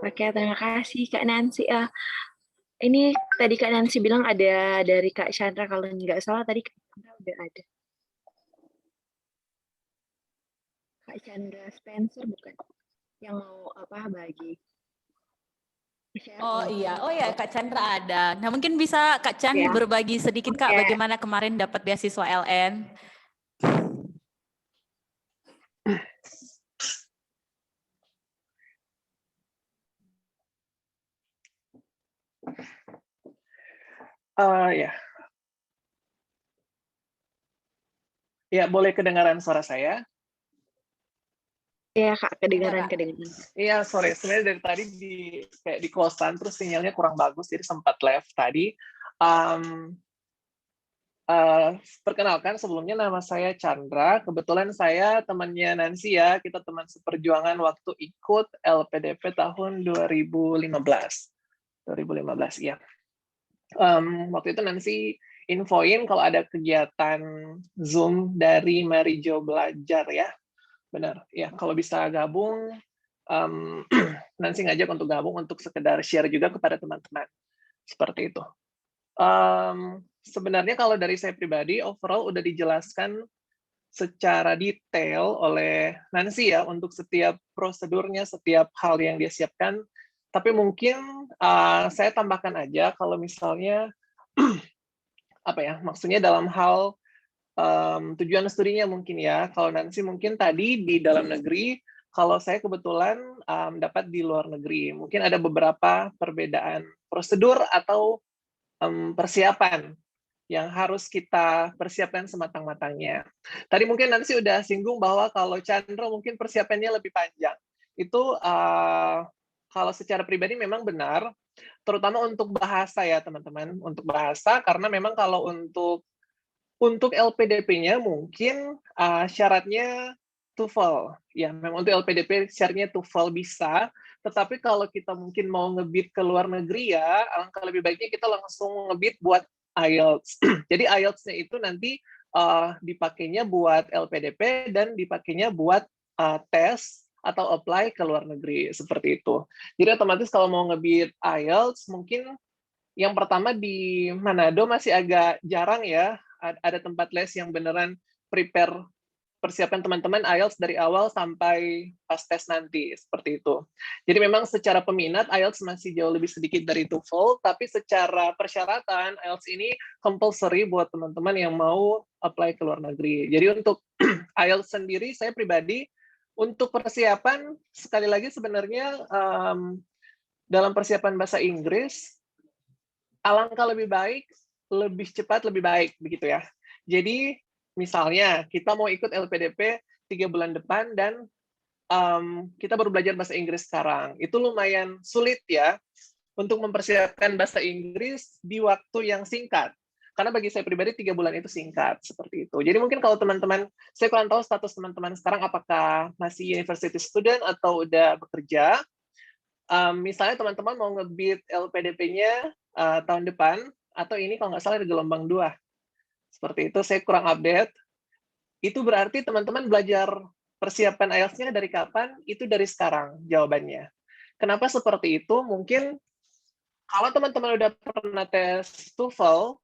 S1: Oke, terima kasih Kak Nancy. Ini tadi Kak Nancy bilang ada dari Kak Chandra, kalau nggak salah tadi Kak Chandra udah ada. Kak Chandra Spencer bukan? Yang mau bagi?
S2: Oh iya Kak Chandra ada. Nah mungkin bisa Kak Chan berbagi sedikit Kak bagaimana kemarin dapat beasiswa LN.
S4: Ya, boleh kedengaran suara saya?
S1: Iya Kak, kedengaran.
S4: Iya, sorry. Sebenarnya dari tadi kayak di kosan, terus sinyalnya kurang bagus, jadi sempat left tadi. Perkenalkan, sebelumnya nama saya Chandra. Kebetulan saya temannya Nancy ya. Kita teman seperjuangan waktu ikut LPDP tahun 2015. 2015, iya. Waktu itu Nancy infoin kalau ada kegiatan Zoom dari Marijo Belajar ya. Benar, ya. Kalau bisa gabung, Nancy ngajak untuk gabung untuk sekedar share juga kepada teman-teman. Seperti itu. Sebenarnya kalau dari saya pribadi, overall udah dijelaskan secara detail oleh Nancy ya untuk setiap prosedurnya, setiap hal yang dia siapkan. Tapi mungkin saya tambahkan aja kalau misalnya apa ya, maksudnya dalam hal tujuan studinya mungkin ya. Kalau Nancy mungkin tadi di dalam negeri, kalau saya kebetulan dapat di luar negeri. Mungkin ada beberapa perbedaan prosedur atau persiapan yang harus kita persiapkan sematang-matangnya. Tadi mungkin Nancy udah singgung bahwa kalau Chandra mungkin persiapannya lebih panjang. Itu kalau secara pribadi memang benar, terutama untuk bahasa ya teman-teman, untuk bahasa karena memang kalau untuk LPDP-nya mungkin syaratnya TOEFL. Ya, memang untuk LPDP syaratnya TOEFL bisa, tetapi kalau kita mungkin mau ngebid ke luar negeri ya, alangkah lebih baiknya kita langsung ngebid buat IELTS. Jadi IELTS-nya itu nanti dipakainya buat LPDP dan dipakainya buat tes atau apply ke luar negeri, seperti itu. Jadi otomatis kalau mau ngebid IELTS, mungkin yang pertama di Manado masih agak jarang ya, ada tempat les yang beneran prepare persiapan teman-teman IELTS dari awal sampai pas tes nanti, seperti itu. Jadi memang secara peminat IELTS masih jauh lebih sedikit dari TOEFL, tapi secara persyaratan IELTS ini compulsory buat teman-teman yang mau apply ke luar negeri. Jadi untuk IELTS sendiri, saya pribadi, untuk persiapan, sekali lagi sebenarnya dalam persiapan bahasa Inggris, alangkah lebih baik, lebih cepat, lebih baik, begitu ya. Jadi, misalnya, kita mau ikut LPDP 3 bulan depan, dan kita baru belajar bahasa Inggris sekarang. Itu lumayan sulit ya, untuk mempersiapkan bahasa Inggris di waktu yang singkat. Karena bagi saya pribadi, 3 bulan itu singkat, seperti itu. Jadi mungkin kalau teman-teman, saya kurang tahu status teman-teman sekarang, apakah masih university student atau udah bekerja. Misalnya teman-teman mau ngebid LPDP-nya tahun depan, atau ini kalau nggak salah ada gelombang 2. Seperti itu, saya kurang update. Itu berarti teman-teman belajar persiapan IELTS-nya dari kapan? Itu dari sekarang jawabannya. Kenapa seperti itu? Mungkin kalau teman-teman udah pernah tes TOEFL,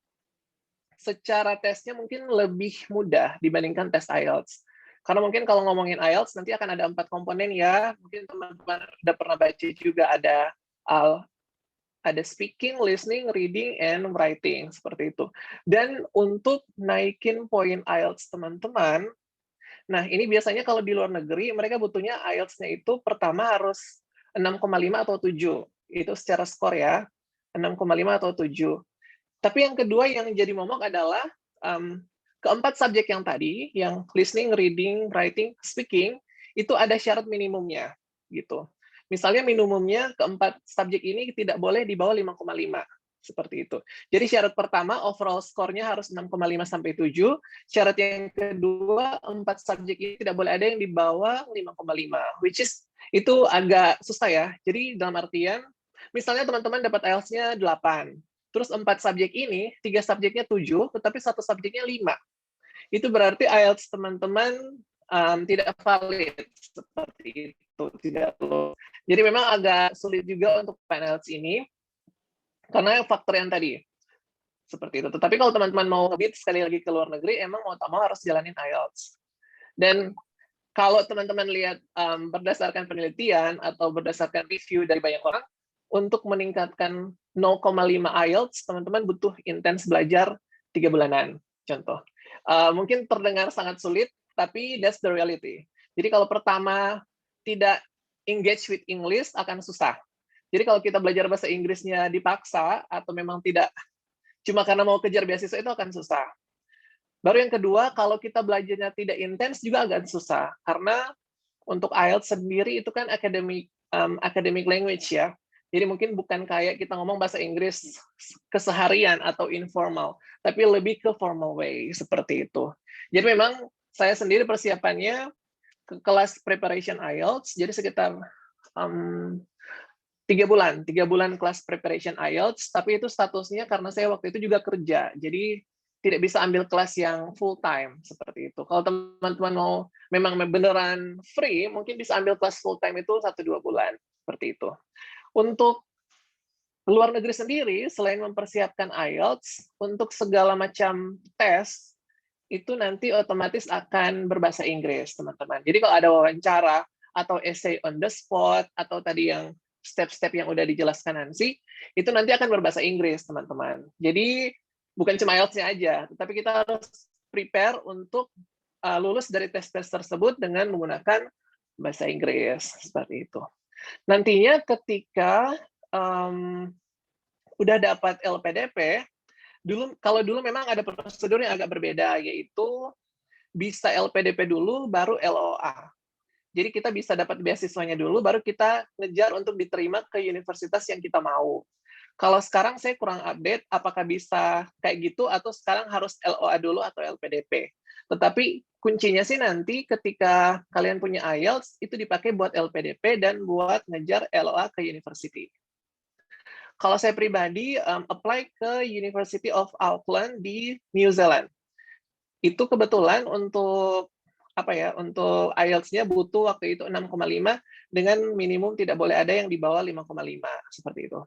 S4: secara tesnya mungkin lebih mudah dibandingkan tes IELTS. Karena mungkin kalau ngomongin IELTS, nanti akan ada 4 komponen ya. Mungkin teman-teman udah pernah baca juga, ada speaking, listening, reading, and writing, seperti itu. Dan untuk naikin poin IELTS teman-teman, nah ini biasanya kalau di luar negeri, mereka butuhnya IELTS-nya itu pertama harus 6,5 atau 7. Itu secara skor ya, 6,5 atau 7. Tapi yang kedua yang jadi momok adalah keempat subjek yang tadi, yang listening, reading, writing, speaking, itu ada syarat minimumnya, gitu. Misalnya minimumnya keempat subjek ini tidak boleh di bawah 5,5, seperti itu. Jadi syarat pertama overall skornya harus 6,5 sampai 7. Syarat yang kedua, 4 subjek ini tidak boleh ada yang di bawah 5,5, which is itu agak susah ya. Jadi dalam artian, misalnya teman-teman dapat IELTS-nya 8, terus 4 subjek ini, 3 subjeknya 7, tetapi 1 subjeknya 5. Itu berarti IELTS teman-teman tidak valid, seperti itu, tidak lolos. Jadi memang agak sulit juga untuk IELTS ini, karena faktor yang tadi, seperti itu. Tetapi kalau teman-teman mau ngebid sekali lagi ke luar negeri, emang mau tak mau harus jalanin IELTS. Dan kalau teman-teman lihat berdasarkan penelitian atau berdasarkan review dari banyak orang, untuk meningkatkan 0,5 IELTS, teman-teman butuh intens belajar 3 bulanan, contoh. Mungkin terdengar sangat sulit, tapi that's the reality. Jadi kalau pertama tidak engage with English, akan susah. Jadi kalau kita belajar bahasa Inggrisnya dipaksa, atau memang tidak, cuma karena mau kejar beasiswa, itu akan susah. Baru yang kedua, kalau kita belajarnya tidak intens, juga agak susah. Karena untuk IELTS sendiri, itu kan academic language ya. Jadi mungkin bukan kayak kita ngomong bahasa Inggris keseharian atau informal, tapi lebih ke formal way, seperti itu. Jadi memang saya sendiri persiapannya ke kelas preparation IELTS, jadi sekitar 3 bulan kelas preparation IELTS, tapi itu statusnya karena saya waktu itu juga kerja, jadi tidak bisa ambil kelas yang full time, seperti itu. Kalau teman-teman mau memang beneran free, mungkin bisa ambil kelas full time itu 1-2 bulan, seperti itu. Untuk ke luar negeri sendiri, selain mempersiapkan IELTS, untuk segala macam tes, itu nanti otomatis akan berbahasa Inggris, teman-teman. Jadi kalau ada wawancara, atau essay on the spot, atau tadi yang step-step yang udah dijelaskan Nancy, itu nanti akan berbahasa Inggris, teman-teman. Jadi bukan cuma IELTS-nya aja, tetapi kita harus prepare untuk lulus dari tes-tes tersebut dengan menggunakan bahasa Inggris, seperti itu. Nantinya ketika udah dapat LPDP, kalau dulu memang ada prosedur yang agak berbeda, yaitu bisa LPDP dulu, baru LOA. Jadi kita bisa dapat beasiswanya dulu, baru kita ngejar untuk diterima ke universitas yang kita mau. Kalau sekarang saya kurang update, apakah bisa kayak gitu, atau sekarang harus LOA dulu atau LPDP. Tetapi kuncinya sih nanti ketika kalian punya IELTS, itu dipakai buat LPDP dan buat ngejar LOA ke university. Kalau saya pribadi, apply ke University of Auckland di New Zealand. Itu kebetulan untuk untuk IELTS-nya butuh waktu itu 6,5 dengan minimum tidak boleh ada yang di bawah 5,5 seperti itu.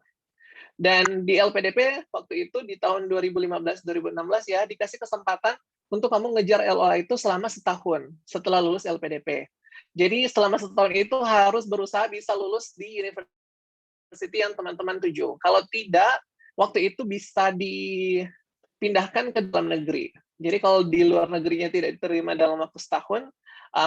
S4: Dan di LPDP waktu itu di tahun 2015-2016 ya dikasih kesempatan untuk kamu ngejar LOA itu selama setahun setelah lulus LPDP. Jadi selama setahun itu harus berusaha bisa lulus di university yang teman-teman tuju. Kalau tidak, waktu itu bisa dipindahkan ke dalam negeri. Jadi kalau di luar negerinya tidak diterima dalam waktu setahun,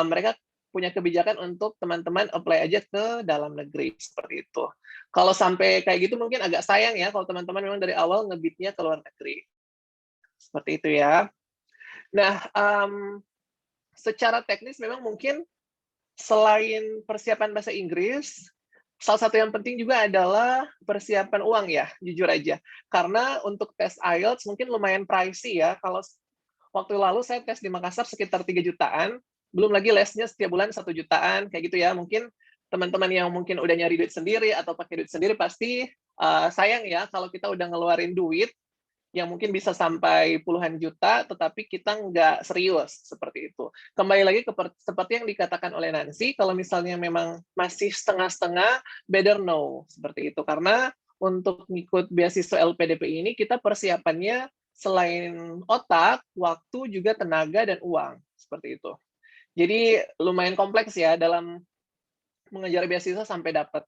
S4: mereka punya kebijakan untuk teman-teman apply aja ke dalam negeri, seperti itu. Kalau sampai kayak gitu mungkin agak sayang ya, kalau teman-teman memang dari awal ngebitnya ke luar negeri. Seperti itu ya. Nah, secara teknis memang mungkin selain persiapan bahasa Inggris, salah satu yang penting juga adalah persiapan uang ya, jujur aja. Karena untuk tes IELTS mungkin lumayan pricey ya. Kalau waktu lalu saya tes di Makassar sekitar 3 jutaan, belum lagi lesnya setiap bulan 1 jutaan, kayak gitu ya. Mungkin teman-teman yang mungkin udah nyari duit sendiri atau pakai duit sendiri pasti sayang ya kalau kita udah ngeluarin duit yang mungkin bisa sampai puluhan juta, tetapi kita nggak serius seperti itu. Kembali lagi seperti yang dikatakan oleh Nancy, kalau misalnya memang masih setengah-setengah, better no seperti itu. Karena untuk ngikut beasiswa LPDP ini kita persiapannya selain otak, waktu juga tenaga dan uang seperti itu. Jadi lumayan kompleks ya dalam mengejar beasiswa sampai dapat.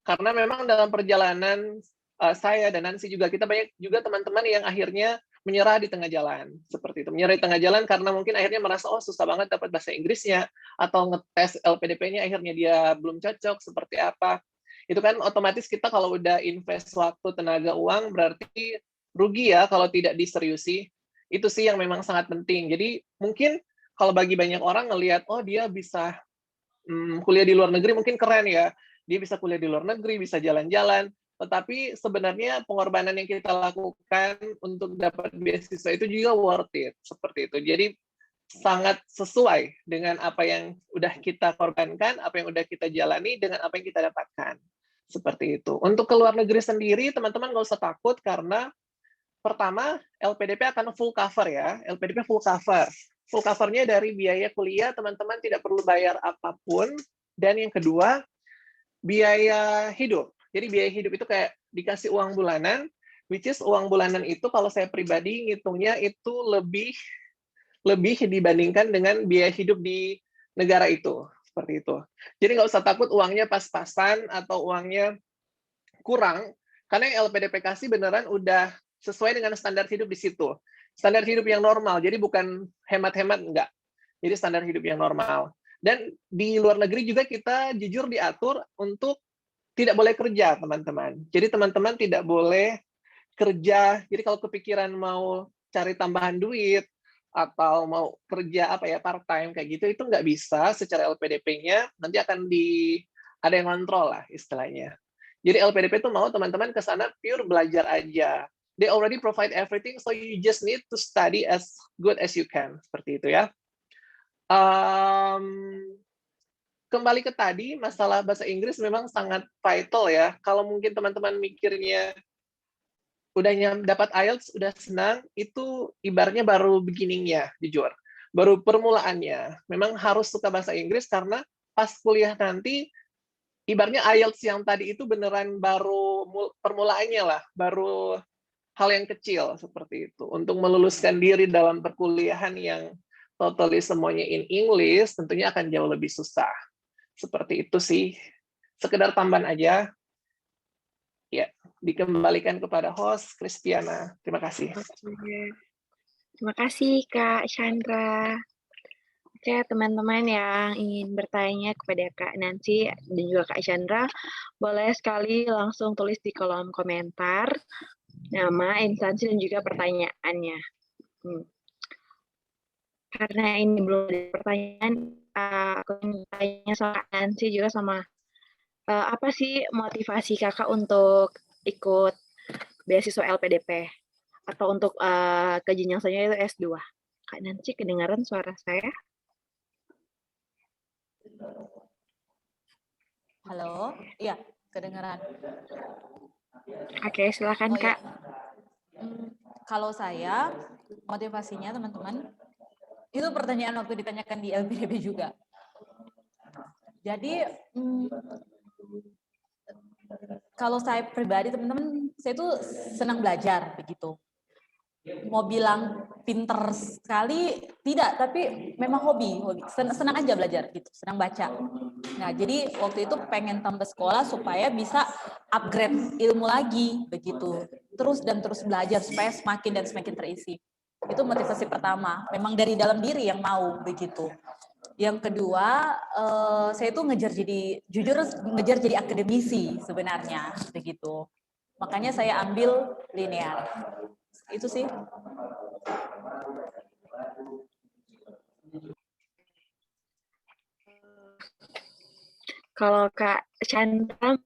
S4: Karena memang dalam perjalanan saya dan Nancy juga, kita banyak juga teman-teman yang akhirnya menyerah di tengah jalan, seperti itu. Menyerah di tengah jalan karena mungkin akhirnya merasa, oh susah banget dapat bahasa Inggrisnya, atau ngetes LPDP-nya akhirnya dia belum cocok, seperti apa. Itu kan otomatis kita kalau udah invest waktu, tenaga, uang, berarti rugi ya kalau tidak diseriusi. Itu sih yang memang sangat penting. Jadi mungkin kalau bagi banyak orang ngelihat, oh dia bisa kuliah di luar negeri mungkin keren ya. Dia bisa kuliah di luar negeri, bisa jalan-jalan. Tetapi sebenarnya pengorbanan yang kita lakukan untuk dapat beasiswa itu juga worth it, seperti itu. Jadi sangat sesuai dengan apa yang udah kita korbankan, apa yang udah kita jalani, dengan apa yang kita dapatkan. Seperti itu. Untuk ke luar negeri sendiri, teman-teman nggak usah takut karena pertama, LPDP akan full cover ya. LPDP full cover. Full cover-nya dari biaya kuliah, teman-teman tidak perlu bayar apapun. Dan yang kedua, biaya hidup. Jadi biaya hidup itu kayak dikasih uang bulanan, which is uang bulanan itu kalau saya pribadi ngitungnya itu lebih dibandingkan dengan biaya hidup di negara itu. Seperti itu. Jadi nggak usah takut uangnya pas-pasan atau uangnya kurang, karena yang LPDP kasih beneran udah sesuai dengan standar hidup di situ. Standar hidup yang normal, jadi bukan hemat-hemat, enggak. Jadi standar hidup yang normal. Dan di luar negeri juga kita jujur diatur untuk tidak boleh kerja, teman-teman. Jadi teman-teman tidak boleh kerja. Jadi kalau kepikiran mau cari tambahan duit atau mau kerja part-time kayak gitu, itu nggak bisa secara LPDP-nya. Nanti akan ada yang kontrol lah istilahnya. Jadi LPDP itu mau teman-teman ke sana pure belajar aja. They already provide everything, so you just need to study as good as you can. Seperti itu ya. Kembali ke tadi, masalah bahasa Inggris memang sangat vital ya. Kalau mungkin teman-teman mikirnya udah dapat IELTS, udah senang, itu ibaratnya baru beginning-nya, jujur. Baru permulaannya. Memang harus suka bahasa Inggris karena pas kuliah nanti, ibaratnya IELTS yang tadi itu beneran baru permulaannya lah, baru hal yang kecil seperti itu. Untuk meluluskan diri dalam perkuliahan yang totally semuanya in English, tentunya akan jauh lebih susah. Seperti itu sih. Sekedar tambahan aja. Ya, dikembalikan kepada host Kristiana. Terima kasih.
S1: Oke. Terima kasih Kak Chandra. Oke, teman-teman yang ingin bertanya kepada Kak Nancy dan juga Kak Chandra, boleh sekali langsung tulis di kolom komentar nama, instansi, dan juga pertanyaannya. Karena ini belum ada pertanyaan, aku ingin tanya soal Kak Nancy juga sama apa sih motivasi kakak untuk ikut beasiswa LPDP atau untuk ke jenjang selanjutnya itu S2. Kak Nancy, kedengaran suara saya?
S2: Halo, iya, kedengaran.
S1: Oke, silakan Kak.
S2: Kalau saya, motivasinya teman-teman, itu pertanyaan waktu ditanyakan di LPDP juga. Jadi, kalau saya pribadi teman-teman, saya tuh senang belajar begitu. Mau bilang pinter sekali, tidak, tapi memang hobi. Senang aja belajar gitu, senang baca. Nah, jadi waktu itu pengen tambah sekolah supaya bisa upgrade ilmu lagi begitu. Terus belajar supaya semakin dan semakin terisi. Itu motivasi pertama, memang dari dalam diri yang mau begitu. Yang kedua, saya tuh ngejar jadi akademisi sebenarnya begitu. Makanya saya ambil linear. Itu sih.
S1: Kalau Kak Chandra,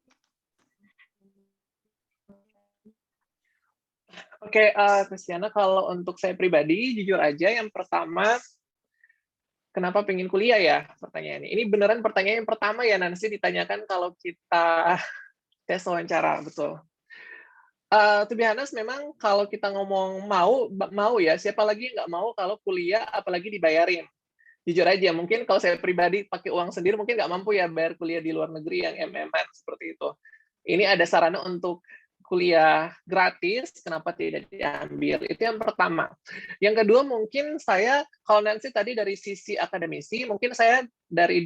S4: Oke, Kristiana, kalau untuk saya pribadi, jujur aja, yang pertama, kenapa pengen kuliah ya? Pertanyaannya. Ini beneran pertanyaan yang pertama ya, Nancy, ditanyakan kalau kita tes wawancara, betul. To be honest, memang kalau kita ngomong mau ya, siapa lagi nggak mau kalau kuliah, apalagi dibayarin. Jujur aja, mungkin kalau saya pribadi pakai uang sendiri, mungkin nggak mampu ya bayar kuliah di luar negeri yang MM-an seperti itu. Ini ada sarana untuk kuliah gratis, kenapa tidak diambil? Itu yang pertama. Yang kedua, mungkin saya, kalau Nancy tadi dari sisi akademisi, mungkin saya dari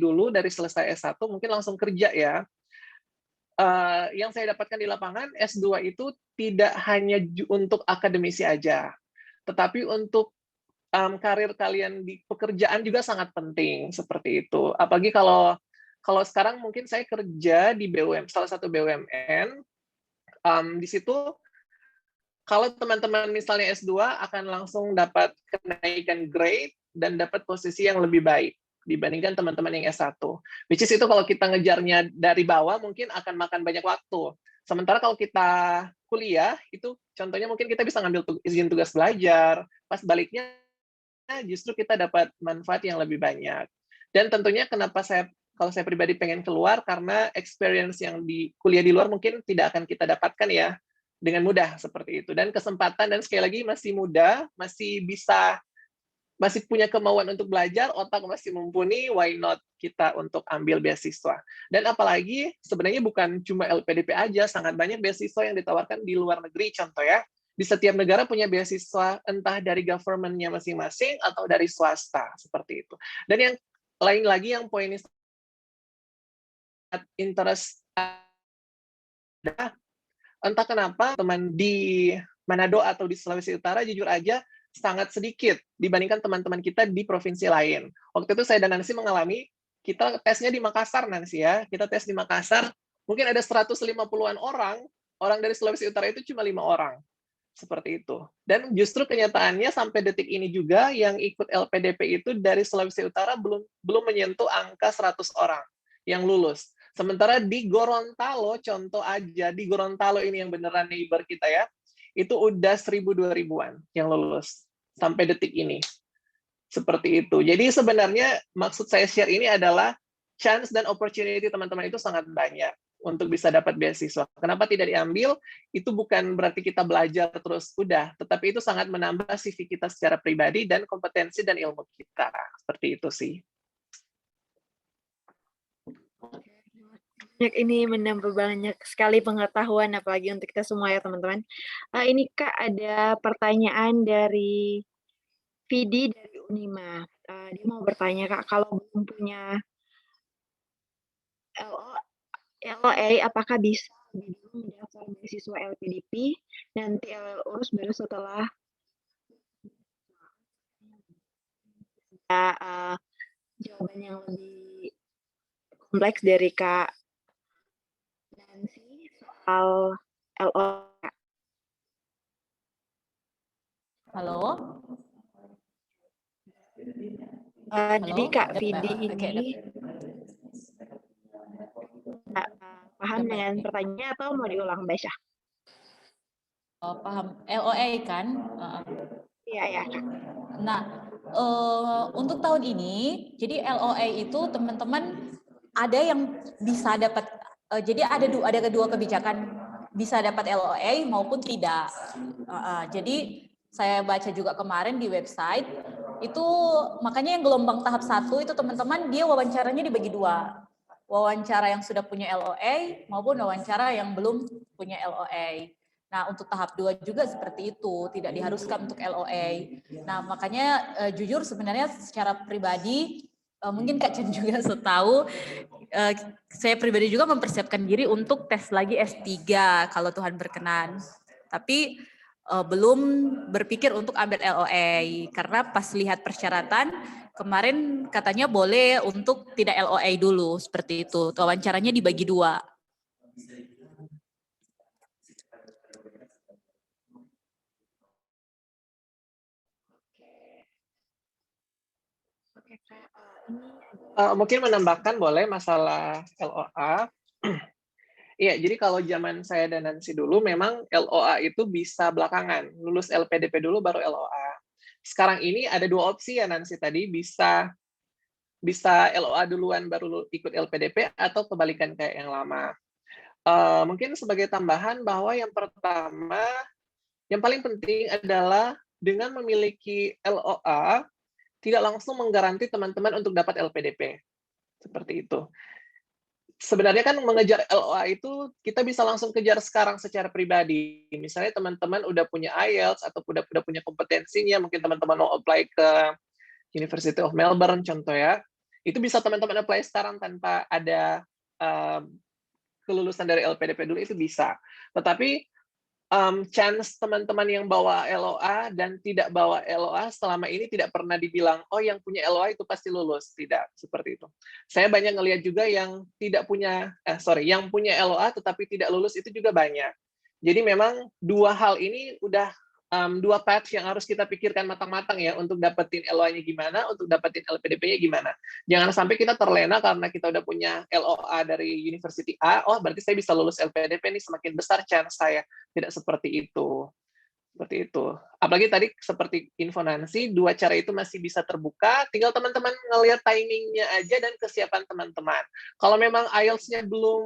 S4: selesai S1, mungkin langsung kerja ya. Yang saya dapatkan di lapangan, S2 itu tidak hanya untuk akademisi aja, tetapi untuk karir kalian di pekerjaan juga sangat penting, seperti itu. Apalagi kalau sekarang mungkin saya kerja di salah satu BUMN, di situ kalau teman-teman misalnya S2 akan langsung dapat kenaikan grade dan dapat posisi yang lebih baik dibandingkan teman-teman yang S1. Which is itu kalau kita ngejarnya dari bawah mungkin akan makan banyak waktu. Sementara kalau kita kuliah, itu contohnya mungkin kita bisa ngambil izin tugas belajar, pas baliknya justru kita dapat manfaat yang lebih banyak. Dan tentunya kenapa kalau saya pribadi pengen keluar, karena experience yang di kuliah di luar mungkin tidak akan kita dapatkan ya, dengan mudah seperti itu. Dan kesempatan, dan sekali lagi masih muda, masih punya kemauan untuk belajar, otak masih mumpuni, why not kita untuk ambil beasiswa. Dan apalagi sebenarnya bukan cuma LPDP aja, sangat banyak beasiswa yang ditawarkan di luar negeri, contoh ya. Di setiap negara punya beasiswa, entah dari government-nya masing-masing atau dari swasta, seperti itu. Dan yang lain lagi yang poin interest, entah kenapa teman di Manado atau di Sulawesi Utara jujur aja sangat sedikit dibandingkan teman-teman kita di provinsi lain. Waktu itu saya dan Nancy mengalami, kita tesnya di Makassar, Nancy ya. Kita tes di Makassar, mungkin ada 150-an orang dari Sulawesi Utara itu cuma 5 orang. Seperti itu. Dan justru kenyataannya sampai detik ini juga yang ikut LPDP itu dari Sulawesi Utara belum menyentuh angka 100 orang yang lulus. Sementara di Gorontalo, contoh aja, di Gorontalo ini yang beneran neighbor kita ya, itu udah 1.000-2.000-an yang lulus sampai detik ini. Seperti itu. Jadi sebenarnya maksud saya share ini adalah chance dan opportunity teman-teman itu sangat banyak untuk bisa dapat beasiswa. Kenapa tidak diambil? Itu bukan berarti kita belajar terus udah, tetapi itu sangat menambah CV kita secara pribadi dan kompetensi dan ilmu kita. Seperti itu sih.
S1: Ini menambah banyak sekali pengetahuan apalagi untuk kita semua ya teman-teman. Ini Kak ada pertanyaan dari Vidi dari Unima. Dia mau bertanya Kak, kalau belum punya LO LOA apakah bisa lebih dulu mendaftar beasiswa LPDP, nanti urus baru setelah jawaban yang lebih kompleks dari Kak Nancy soal LOA.
S2: Halo?
S1: Jadi Kak
S2: Halo?
S1: Vidi
S2: Oke,
S1: ini paham dengan pertanyaannya atau mau diulang Mbak Syah?
S2: Oh, paham. LOA kan?
S1: Iya ya Kak.
S2: Nah, untuk tahun ini, jadi LOA itu teman-teman ada yang bisa dapat, jadi ada kedua kebijakan, bisa dapat LOA maupun tidak. Jadi saya baca juga kemarin di website, itu makanya yang gelombang tahap 1 itu teman-teman dia wawancaranya dibagi 2. Wawancara yang sudah punya LOA maupun wawancara yang belum punya LOA. Nah, untuk tahap 2 juga seperti itu, tidak diharuskan untuk LOA. Nah, makanya jujur sebenarnya secara pribadi, mungkin Kak Chen juga tahu, saya pribadi juga mempersiapkan diri untuk tes lagi S3 kalau Tuhan berkenan. Tapi belum berpikir untuk ambil LOA, karena pas lihat persyaratan, kemarin katanya boleh untuk tidak LOA dulu, seperti itu. Wawancaranya dibagi 2.
S1: Oke Kak,
S4: Mungkin menambahkan boleh masalah LOA. Iya, jadi kalau zaman saya dan Nancy dulu memang LOA itu bisa belakangan, lulus LPDP dulu baru LOA. Sekarang ini ada 2 opsi ya Nancy tadi, bisa LOA duluan baru ikut LPDP atau kebalikan kayak yang lama. Mungkin sebagai tambahan bahwa yang pertama, yang paling penting adalah dengan memiliki LOA, tidak langsung menggaranti teman-teman untuk dapat LPDP. Seperti itu. Sebenarnya kan mengejar LOA itu kita bisa langsung kejar sekarang secara pribadi. Misalnya teman-teman udah punya IELTS atau udah punya kompetensinya, mungkin teman-teman mau apply ke University of Melbourne contoh ya, itu bisa teman-teman apply sekarang tanpa ada kelulusan dari LPDP dulu, itu bisa. Tetapi chance teman-teman yang bawa LOA dan tidak bawa LOA selama ini tidak pernah dibilang, oh yang punya LOA itu pasti lulus. Tidak, seperti itu. Saya banyak ngelihat juga yang tidak punya, yang punya LOA tetapi tidak lulus itu juga banyak. Jadi memang dua hal ini udah dua path yang harus kita pikirkan matang-matang ya, untuk dapetin LOA-nya gimana, untuk dapetin LPDP-nya gimana. Jangan sampai kita terlena karena kita udah punya LOA dari University A, oh berarti saya bisa lulus LPDP nih, semakin besar chance saya. Tidak seperti itu. Seperti itu. Apalagi tadi seperti info Nancy, 2 cara itu masih bisa terbuka, tinggal teman-teman ngelihat timingnya aja dan kesiapan teman-teman. Kalau memang IELTS-nya belum,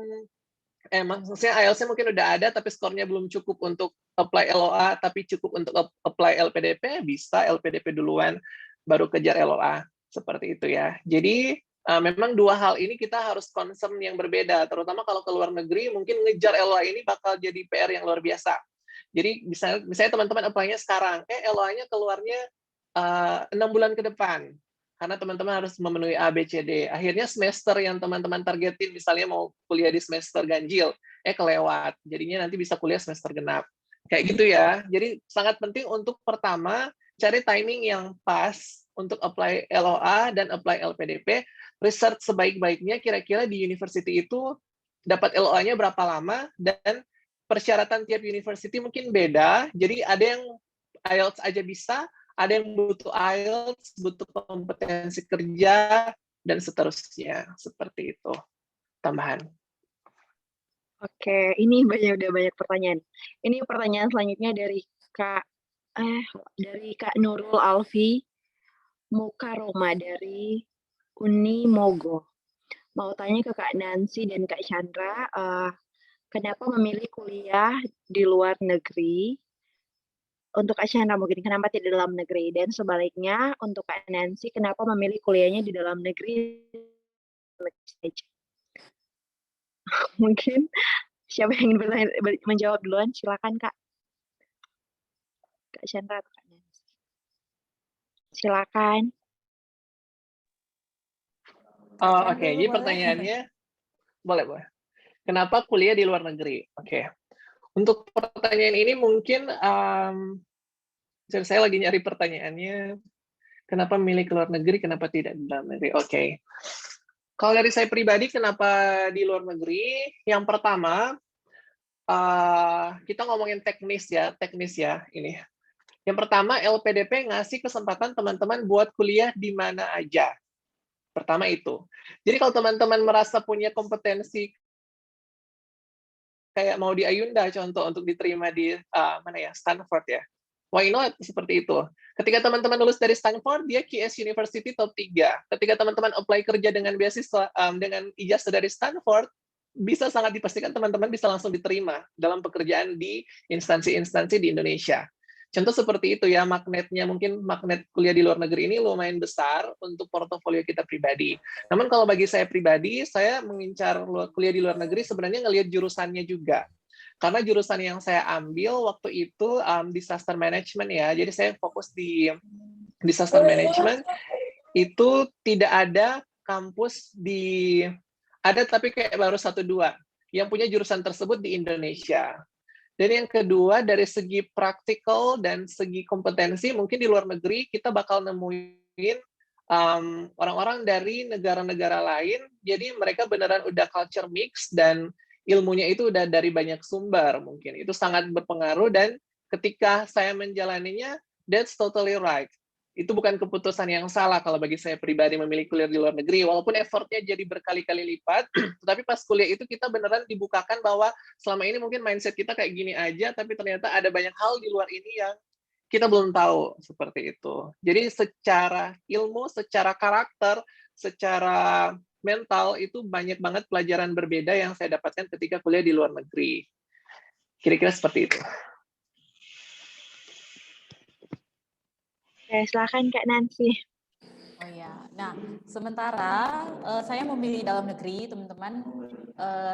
S4: maksudnya IELTS-nya mungkin udah ada, tapi skornya belum cukup untuk apply LOA, tapi cukup untuk apply LPDP, bisa LPDP duluan, baru kejar LOA. Seperti itu ya. Jadi, memang dua hal ini kita harus concern yang berbeda, terutama kalau ke luar negeri, mungkin ngejar LOA ini bakal jadi PR yang luar biasa. Jadi, misalnya teman-teman apply-nya sekarang, LOA-nya keluarnya 6 bulan ke depan, karena teman-teman harus memenuhi A, B, C, D. Akhirnya semester yang teman-teman targetin, misalnya mau kuliah di semester ganjil, kelewat. Jadinya nanti bisa kuliah semester genap. Kayak gitu ya. Jadi sangat penting untuk pertama, cari timing yang pas untuk apply LOA dan apply LPDP. Research sebaik-baiknya kira-kira di university itu dapat LOA-nya berapa lama, dan persyaratan tiap university mungkin beda. Jadi ada yang IELTS aja bisa, ada yang butuh IELTS, butuh kompetensi kerja, dan seterusnya. Seperti itu. Tambahan.
S1: Oke, ini udah banyak pertanyaan. Ini pertanyaan selanjutnya dari Kak Nurul Alfi Mukaroma dari Unimogo. Mau tanya ke Kak Nancy dan Kak Chandra, kenapa memilih kuliah di luar negeri? Untuk Kak Chandra mungkin kenapa tidak di dalam negeri? Dan sebaliknya untuk Kak Nancy, kenapa memilih kuliahnya di dalam negeri? Mungkin siapa yang ingin menjawab duluan? Silakan Kak. Kak Chandra atau Kak Nancy? Silakan.
S2: Kak
S4: Oh,
S2: Chan
S4: oke.
S2: dulu
S4: Jadi
S2: boleh?
S4: pertanyaannya, boleh. Kenapa kuliah di luar negeri? Oke. Untuk pertanyaan ini mungkin saya lagi nyari pertanyaannya. Kenapa milih ke luar negeri? Kenapa tidak di dalam negeri? Oke. Kalau dari saya pribadi, kenapa di luar negeri? Yang pertama, kita ngomongin teknis ya ini. Yang pertama, LPDP ngasih kesempatan teman-teman buat kuliah di mana aja. Pertama itu. Jadi kalau teman-teman merasa punya kompetensi kayak mau di Ayunda contoh untuk diterima di mana ya, Stanford ya. Why not? Seperti itu. Ketika teman-teman lulus dari Stanford, dia QS University top 3. Ketika teman-teman apply kerja dengan beasiswa dengan ijazah dari Stanford, bisa sangat dipastikan teman-teman bisa langsung diterima dalam pekerjaan di instansi-instansi di Indonesia. Contoh seperti itu ya, magnetnya mungkin magnet kuliah di luar negeri ini lumayan besar untuk portofolio kita pribadi. Namun kalau bagi saya pribadi, saya mengincar kuliah di luar negeri sebenarnya ngelihat jurusannya juga. Karena jurusan yang saya ambil waktu itu disaster management ya, jadi saya fokus di disaster management, itu tidak ada kampus ada tapi kayak baru 1-2 yang punya jurusan tersebut di Indonesia. Dan yang kedua, dari segi praktikal dan segi kompetensi, mungkin di luar negeri kita bakal nemuin orang-orang dari negara-negara lain, jadi mereka beneran udah culture mix dan ilmunya itu udah dari banyak sumber mungkin. Itu sangat berpengaruh dan ketika saya menjalaninya, that's totally right. Itu bukan keputusan yang salah kalau bagi saya pribadi memilih kuliah di luar negeri, walaupun effortnya jadi berkali-kali lipat, tapi pas kuliah itu kita beneran dibukakan bahwa selama ini mungkin mindset kita kayak gini aja, tapi ternyata ada banyak hal di luar ini yang kita belum tahu seperti itu. Jadi secara ilmu, secara karakter, secara mental itu banyak banget pelajaran berbeda yang saya dapatkan ketika kuliah di luar negeri. Kira-kira seperti itu.
S1: Oke, silakan Kak Nancy.
S2: Oh ya, nah sementara saya memilih dalam negeri, teman-teman,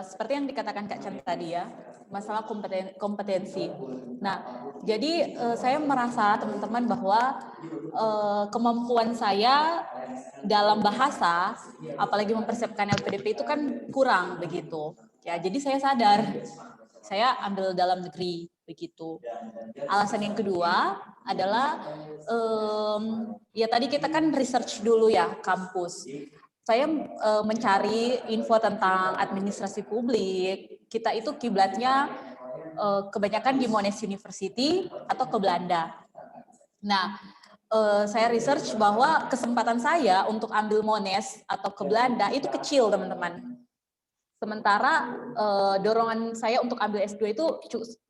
S2: seperti yang dikatakan Kak Chan tadi ya, masalah kompetensi. Nah, jadi saya merasa teman-teman bahwa kemampuan saya dalam bahasa, apalagi mempersiapkan LPDP itu kan kurang begitu. Ya, jadi saya sadar, saya ambil dalam negeri begitu. Alasan yang kedua adalah ya tadi kita kan research dulu ya kampus. Saya mencari info tentang administrasi publik. Kita itu kiblatnya kebanyakan di Monash University atau ke Belanda. Nah, saya research bahwa kesempatan saya untuk ambil Monash atau ke Belanda itu kecil, teman-teman. Sementara dorongan saya untuk ambil S2 itu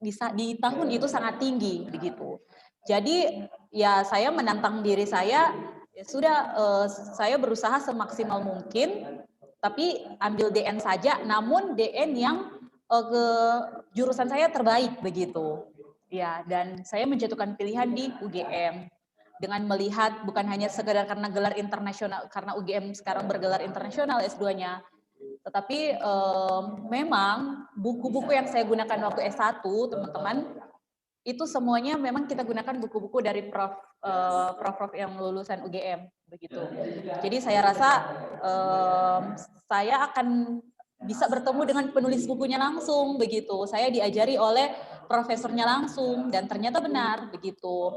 S2: bisa di tahun itu sangat tinggi begitu. Jadi ya saya menantang diri saya, ya sudah saya berusaha semaksimal mungkin, tapi ambil DN saja, namun DN yang ke jurusan saya terbaik begitu. Ya, dan saya menjatuhkan pilihan di UGM dengan melihat bukan hanya sekedar karena gelar internasional, karena UGM sekarang bergelar internasional S2-nya, tetapi memang buku-buku yang saya gunakan waktu S1, teman-teman, itu semuanya memang kita gunakan buku-buku dari prof yang lulusan UGM begitu. Jadi saya rasa saya akan bisa bertemu dengan penulis bukunya langsung begitu. Saya diajari oleh profesornya langsung dan ternyata benar begitu.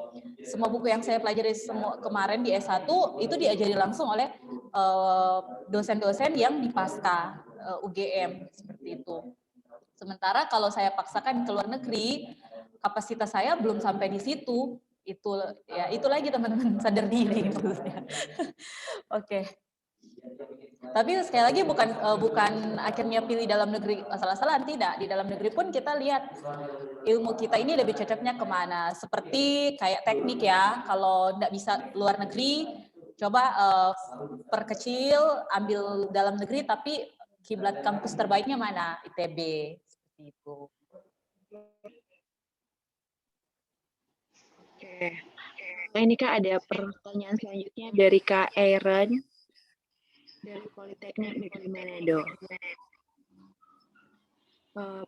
S2: Semua buku yang saya pelajari kemarin di S1 itu diajari langsung oleh dosen-dosen yang di pasca UGM seperti itu. Sementara kalau saya paksakan ke luar negeri, kapasitas saya belum sampai di situ. Itu ya itu lagi teman-teman, sadar diri maksudnya. Oke. Tapi sekali lagi bukan akhirnya pilih dalam negeri asal-asalan, tidak. Di dalam negeri pun kita lihat ilmu kita ini lebih cocoknya kemana. Seperti kayak teknik ya, kalau nggak bisa luar negeri, coba perkecil, ambil dalam negeri, tapi kiblat kampus terbaiknya mana? ITB, seperti itu.
S1: Oke. Nah, ini Kak ada pertanyaan selanjutnya dari Kak Aaron dari Politeknik Negeri Manado.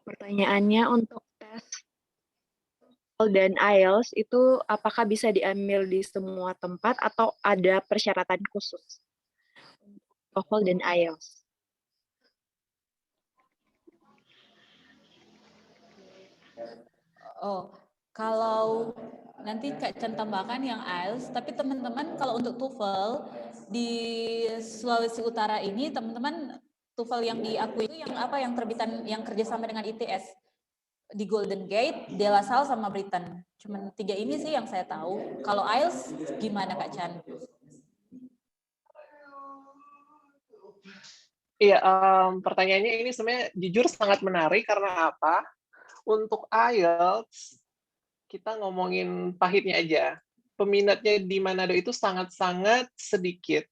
S1: Pertanyaannya untuk tes TOEFL dan IELTS itu apakah bisa diambil di semua tempat atau ada persyaratan khusus untuk TOEFL dan IELTS?
S2: Oh, kalau nanti Kak Chan tambahkan yang IELTS, tapi teman-teman kalau untuk TOEFL di Sulawesi Utara ini teman-teman TOEFL yang diakui itu yang apa, yang terbitan yang kerjasama dengan ITS di Golden Gate, De La Salle sama Britain. Cuman 3 ini sih yang saya tahu. Kalau IELTS gimana Kak Chan?
S4: Iya, pertanyaannya ini sebenarnya jujur sangat menarik karena apa? Untuk IELTS, kita ngomongin pahitnya aja. Peminatnya di Manado itu sangat-sangat sedikit.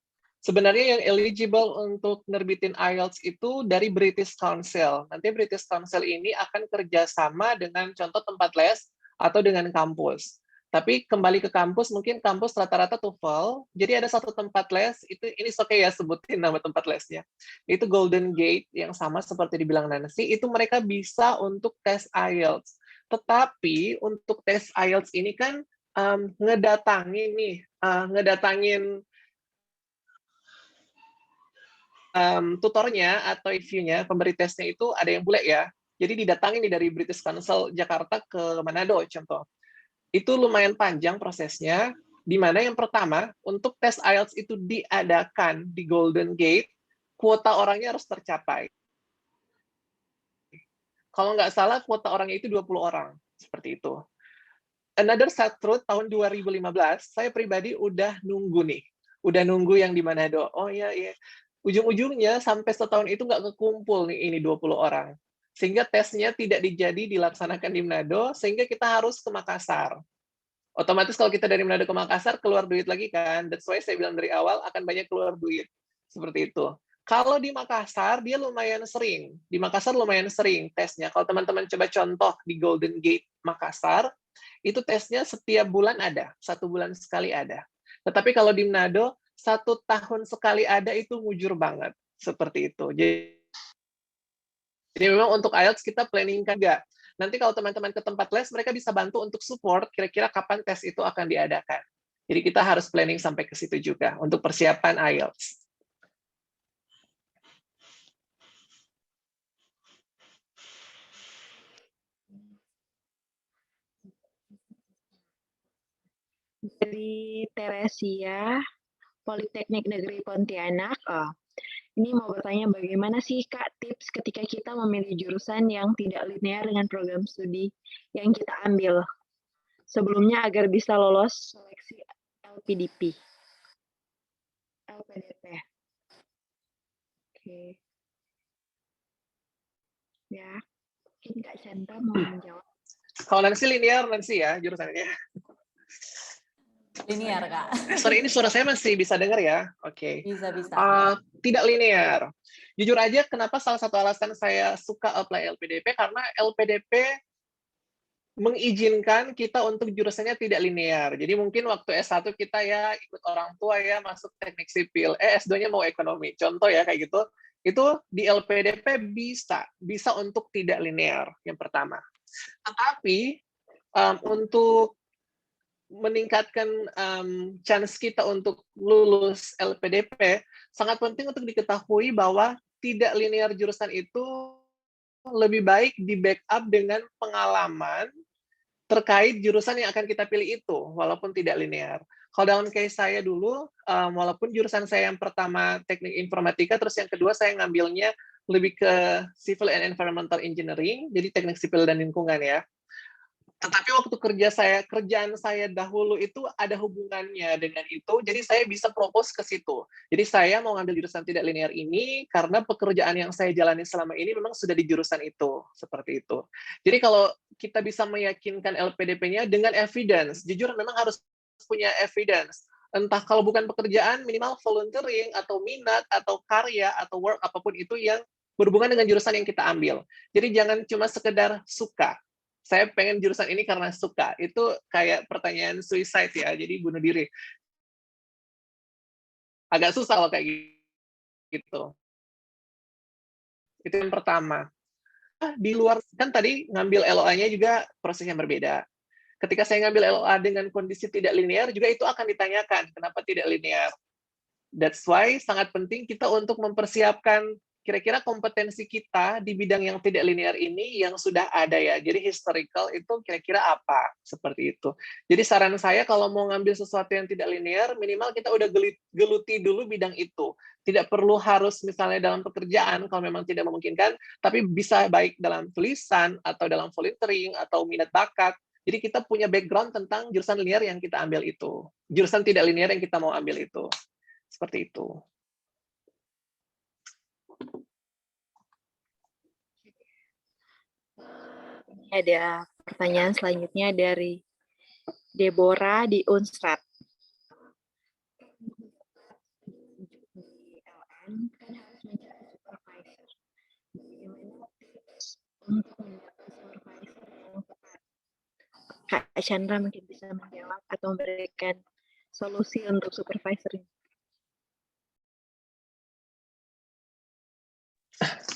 S4: Sebenarnya yang eligible untuk nerbitin IELTS itu dari British Council. Nanti British Council ini akan kerjasama dengan contoh tempat les atau dengan kampus. Tapi kembali ke kampus, mungkin kampus rata-rata TOEFL. Jadi ada satu tempat les, itu ini oke ya sebutin nama tempat lesnya. Itu Golden Gate yang sama seperti dibilang Nancy, itu mereka bisa untuk tes IELTS. Tetapi untuk tes IELTS ini kan ngedatangin tutornya atau reviewnya, pemberi tesnya itu ada yang bule ya. Jadi didatangin nih dari British Council Jakarta ke Manado contoh. Itu lumayan panjang prosesnya, di mana yang pertama, untuk tes IELTS itu diadakan di Golden Gate, kuota orangnya harus tercapai. Kalau nggak salah, kuota orangnya itu 20 orang. Seperti itu. Another sad truth, tahun 2015, saya pribadi udah nunggu nih. Udah nunggu yang di Manado. Oh iya, iya. Ujung-ujungnya sampai setahun itu nggak kekumpul nih ini 20 orang. Sehingga tesnya tidak dilaksanakan di Manado, sehingga kita harus ke Makassar. Otomatis kalau kita dari Manado ke Makassar, keluar duit lagi kan. That's why saya bilang dari awal akan banyak keluar duit. Seperti itu. Kalau di Makassar, dia lumayan sering. Di Makassar lumayan sering tesnya. Kalau teman-teman coba contoh di Golden Gate Makassar, itu tesnya setiap bulan ada. 1 bulan sekali ada. Tetapi kalau di Manado, 1 tahun sekali ada itu mujur banget. Seperti itu. Jadi memang untuk IELTS kita planningkan nggak. Nanti kalau teman-teman ke tempat les, mereka bisa bantu untuk support kira-kira kapan tes itu akan diadakan. Jadi kita harus planning sampai ke situ juga untuk persiapan IELTS.
S1: Dari Teresia, Politeknik Negeri Pontianak. Ini mau bertanya bagaimana sih Kak tips ketika kita memilih jurusan yang tidak linear dengan program studi yang kita ambil sebelumnya agar bisa lolos seleksi LPDP. LPDP. Oke. Ya, mungkin Kak Chandra mau menjawab.
S4: Kalau Nancy linear, Nancy ya jurusannya.
S2: Linear Kak.
S4: Sorry, ini suara saya masih bisa dengar ya? Oke.
S2: Bisa.
S4: Tidak linear. Jujur aja, kenapa salah satu alasan saya suka apply LPDP, karena LPDP mengizinkan kita untuk jurusannya tidak linear. Jadi mungkin waktu S1 kita ya ikut orang tua ya masuk teknik sipil, S2-nya mau ekonomi. Contoh ya kayak gitu. Itu di LPDP bisa untuk tidak linear yang pertama. Tetapi untuk meningkatkan chance kita untuk lulus LPDP, sangat penting untuk diketahui bahwa tidak linear jurusan itu lebih baik di backup dengan pengalaman terkait jurusan yang akan kita pilih itu, walaupun tidak linear. Kalau dalam case saya dulu, walaupun jurusan saya yang pertama teknik informatika, terus yang kedua saya ngambilnya lebih ke civil and environmental engineering, jadi teknik sipil dan lingkungan ya. Tetapi waktu kerjaan saya dahulu itu ada hubungannya dengan itu, jadi saya bisa propose ke situ. Jadi saya mau ngambil jurusan tidak linear ini karena pekerjaan yang saya jalani selama ini memang sudah di jurusan itu, seperti itu. Jadi kalau kita bisa meyakinkan LPDP-nya dengan evidence, jujur memang harus punya evidence. Entah kalau bukan pekerjaan, minimal volunteering, atau minat, atau karya, atau work, apapun itu yang berhubungan dengan jurusan yang kita ambil. Jadi jangan cuma sekedar suka. Saya pengen jurusan ini karena suka. Itu kayak pertanyaan suicide ya, jadi bunuh diri. Agak susah kalau kayak gitu. Itu yang pertama. di luar, kan tadi ngambil LOA-nya juga proses yang berbeda. Ketika saya ngambil LOA dengan kondisi tidak linear, juga itu akan ditanyakan, kenapa tidak linear. That's why sangat penting kita untuk mempersiapkan kira-kira kompetensi kita di bidang yang tidak linear ini yang sudah ada ya. Jadi historical itu kira-kira apa, seperti itu. Jadi saran saya kalau mau ngambil sesuatu yang tidak linear, minimal kita udah geluti dulu bidang itu. Tidak perlu harus misalnya dalam pekerjaan, kalau memang tidak memungkinkan, tapi bisa baik dalam tulisan, atau dalam volunteering, atau minat bakat. Jadi kita punya background tentang jurusan linear yang kita ambil itu. Jurusan tidak linear yang kita mau ambil itu. Seperti itu.
S1: Ada pertanyaan selanjutnya dari Deborah di Unstrat. Di LN kan harus mencari supervisor. Bagaimana tips untuk mendapat supervisor yang tepat? Kak Chandra mungkin bisa menjawab atau memberikan solusi untuk supervisor ini.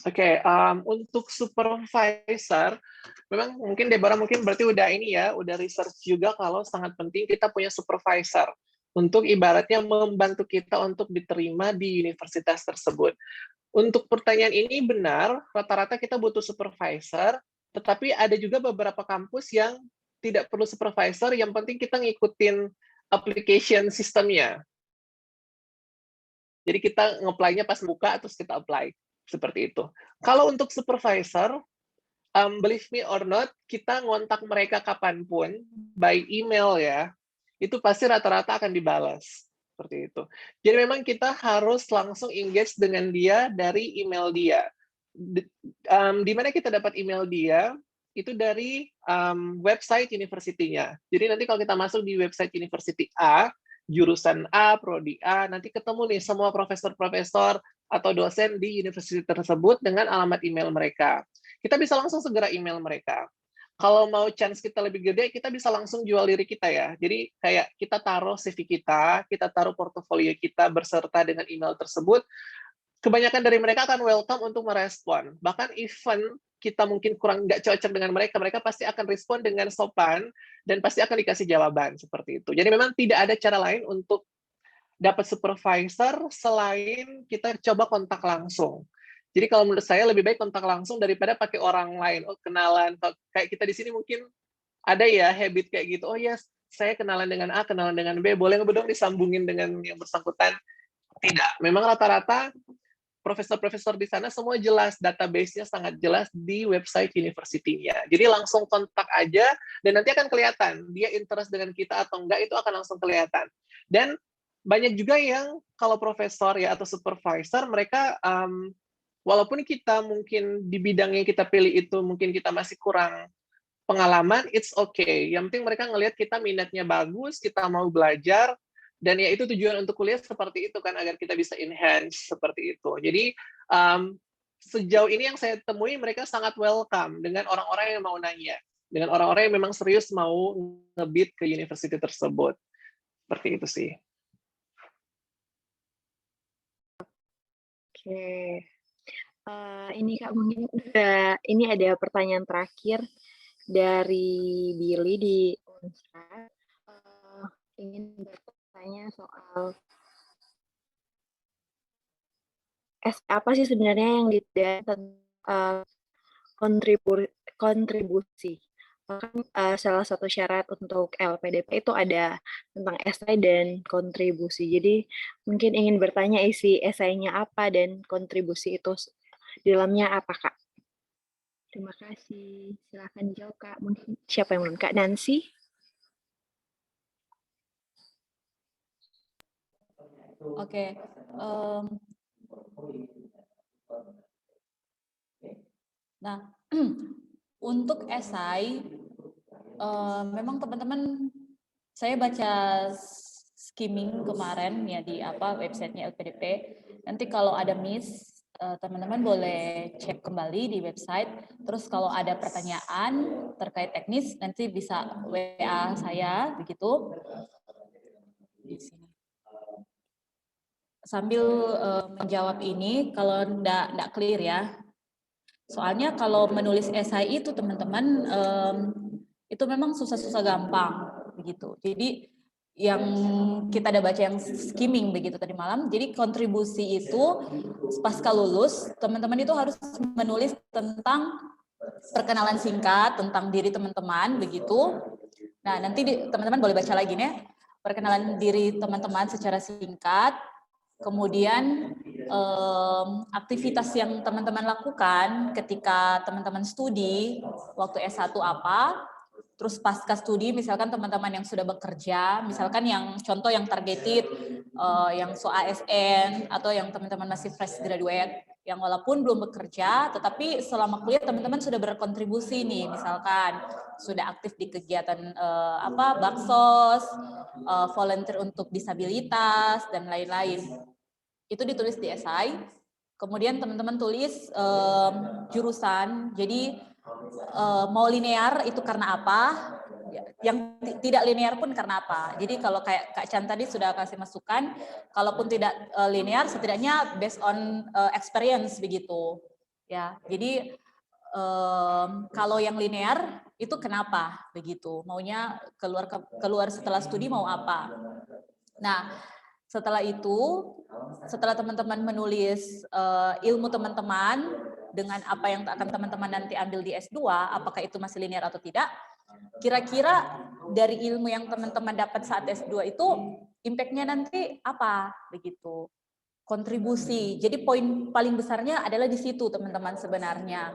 S4: Oke, untuk supervisor, memang mungkin Deborah mungkin berarti udah ini ya, udah research juga kalau sangat penting kita punya supervisor untuk ibaratnya membantu kita untuk diterima di universitas tersebut. Untuk pertanyaan ini benar, rata-rata kita butuh supervisor, tetapi ada juga beberapa kampus yang tidak perlu supervisor, yang penting kita ngikutin application sistemnya. Jadi kita nge-apply-nya pas buka, terus kita apply. Seperti itu. Kalau untuk supervisor, believe me or not, kita ngontak mereka kapanpun, by email ya, itu pasti rata-rata akan dibalas. Seperti itu. Jadi memang kita harus langsung engage dengan dia dari email dia. Di mana kita dapat email dia, itu dari website university-nya. Jadi nanti kalau kita masuk di website university A, jurusan A, prodi A, nanti ketemu nih semua profesor-profesor atau dosen di universitas tersebut dengan alamat email mereka. Kita bisa langsung segera email mereka. Kalau mau chance kita lebih gede, kita bisa langsung jual diri kita ya. Jadi kayak kita taruh CV kita taruh portofolio kita berserta dengan email tersebut. Kebanyakan dari mereka akan welcome untuk merespon. Bahkan even kita mungkin kurang nggak cocok dengan mereka, mereka pasti akan respon dengan sopan dan pasti akan dikasih jawaban seperti itu. Jadi memang tidak ada cara lain untuk dapat supervisor selain kita coba kontak langsung. Jadi kalau menurut saya lebih baik kontak langsung daripada pakai orang lain. Oh, kenalan. Kayak kita di sini mungkin ada ya habit kayak gitu. Oh ya, saya kenalan dengan A, kenalan dengan B. Boleh nggak dong disambungin dengan yang bersangkutan? Tidak. Memang rata-rata profesor-profesor di sana semua jelas, database-nya sangat jelas di website university-nya. Jadi langsung kontak aja, dan nanti akan kelihatan dia interest dengan kita atau enggak, itu akan langsung kelihatan. Dan banyak juga yang kalau profesor ya atau supervisor, mereka walaupun kita mungkin di bidang yang kita pilih itu mungkin kita masih kurang pengalaman, it's okay. Yang penting mereka ngelihat kita minatnya bagus, kita mau belajar, dan ya itu tujuan untuk kuliah seperti itu kan, agar kita bisa enhance seperti itu. Jadi sejauh ini yang saya temui mereka sangat welcome dengan orang-orang yang mau nanya, dengan orang-orang yang memang serius mau ngebid ke university tersebut. Seperti itu sih.
S1: Oke. Ini Kak, mungkin ini ada pertanyaan terakhir dari Billy di Unstrat. Ingin bertanya soal apa sih sebenarnya yang tentang kontribusi. Kan salah satu syarat untuk LPDP itu ada tentang esai dan kontribusi. Jadi mungkin ingin bertanya isi esainya apa dan kontribusi itu di dalamnya apa, Kak? Terima kasih. Silakan dijawab, Kak. Mungkin siapa yang belum? Kak Nancy?
S2: Oke. Nah, untuk esai, memang teman-teman, saya baca skimming kemarin ya di websitenya LPDP. Nanti kalau ada miss, teman-teman boleh cek kembali di website. Terus kalau ada pertanyaan terkait teknis, nanti bisa WA saya begitu. Di sini. Sambil menjawab ini, kalau enggak clear ya. Soalnya kalau menulis esai itu teman-teman itu memang susah-susah gampang begitu. Jadi yang kita ada baca yang skimming begitu tadi malam. Jadi kontribusi itu pasca lulus teman-teman itu harus menulis tentang perkenalan singkat tentang diri teman-teman begitu. Nah, nanti teman-teman boleh baca lagi nih, perkenalan diri teman-teman secara singkat, kemudian aktivitas yang teman-teman lakukan ketika teman-teman studi, waktu S1 apa, terus pasca studi, misalkan teman-teman yang sudah bekerja, misalkan yang contoh yang targeted, yang so ASN, atau yang teman-teman masih fresh graduate, yang walaupun belum bekerja, tetapi selama kuliah teman-teman sudah berkontribusi nih, misalkan sudah aktif di kegiatan baksos, volunteer untuk disabilitas dan lain-lain. Itu ditulis di esai. Kemudian teman-teman tulis jurusan. Jadi mau linear itu karena apa? Yang tidak linear pun karena apa? Jadi kalau kayak Kak Chan tadi sudah kasih masukan, kalaupun tidak linear, setidaknya based on experience begitu. Ya, jadi kalau yang linear itu kenapa begitu? Maunya keluar setelah studi mau apa? Nah, setelah itu, setelah teman-teman menulis ilmu teman-teman dengan apa yang akan teman-teman nanti ambil di S2, apakah itu masih linear atau tidak, kira-kira dari ilmu yang teman-teman dapat saat S2 itu impact-nya nanti apa begitu? Kontribusi. Jadi poin paling besarnya adalah di situ teman-teman sebenarnya.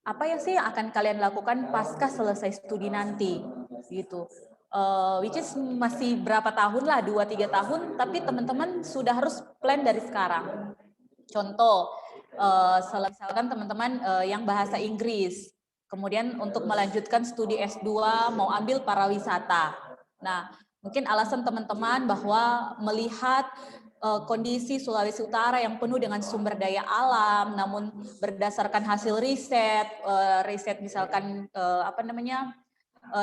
S2: Apa yang sih akan kalian lakukan pasca selesai studi nanti gitu. Which is masih berapa tahun lah, 2-3 tahun, tapi teman-teman sudah harus plan dari sekarang. Contoh, misalkan teman-teman yang bahasa Inggris, kemudian untuk melanjutkan studi S2 mau ambil pariwisata. Nah, mungkin alasan teman-teman bahwa melihat kondisi Sulawesi Utara yang penuh dengan sumber daya alam, namun berdasarkan hasil riset misalkan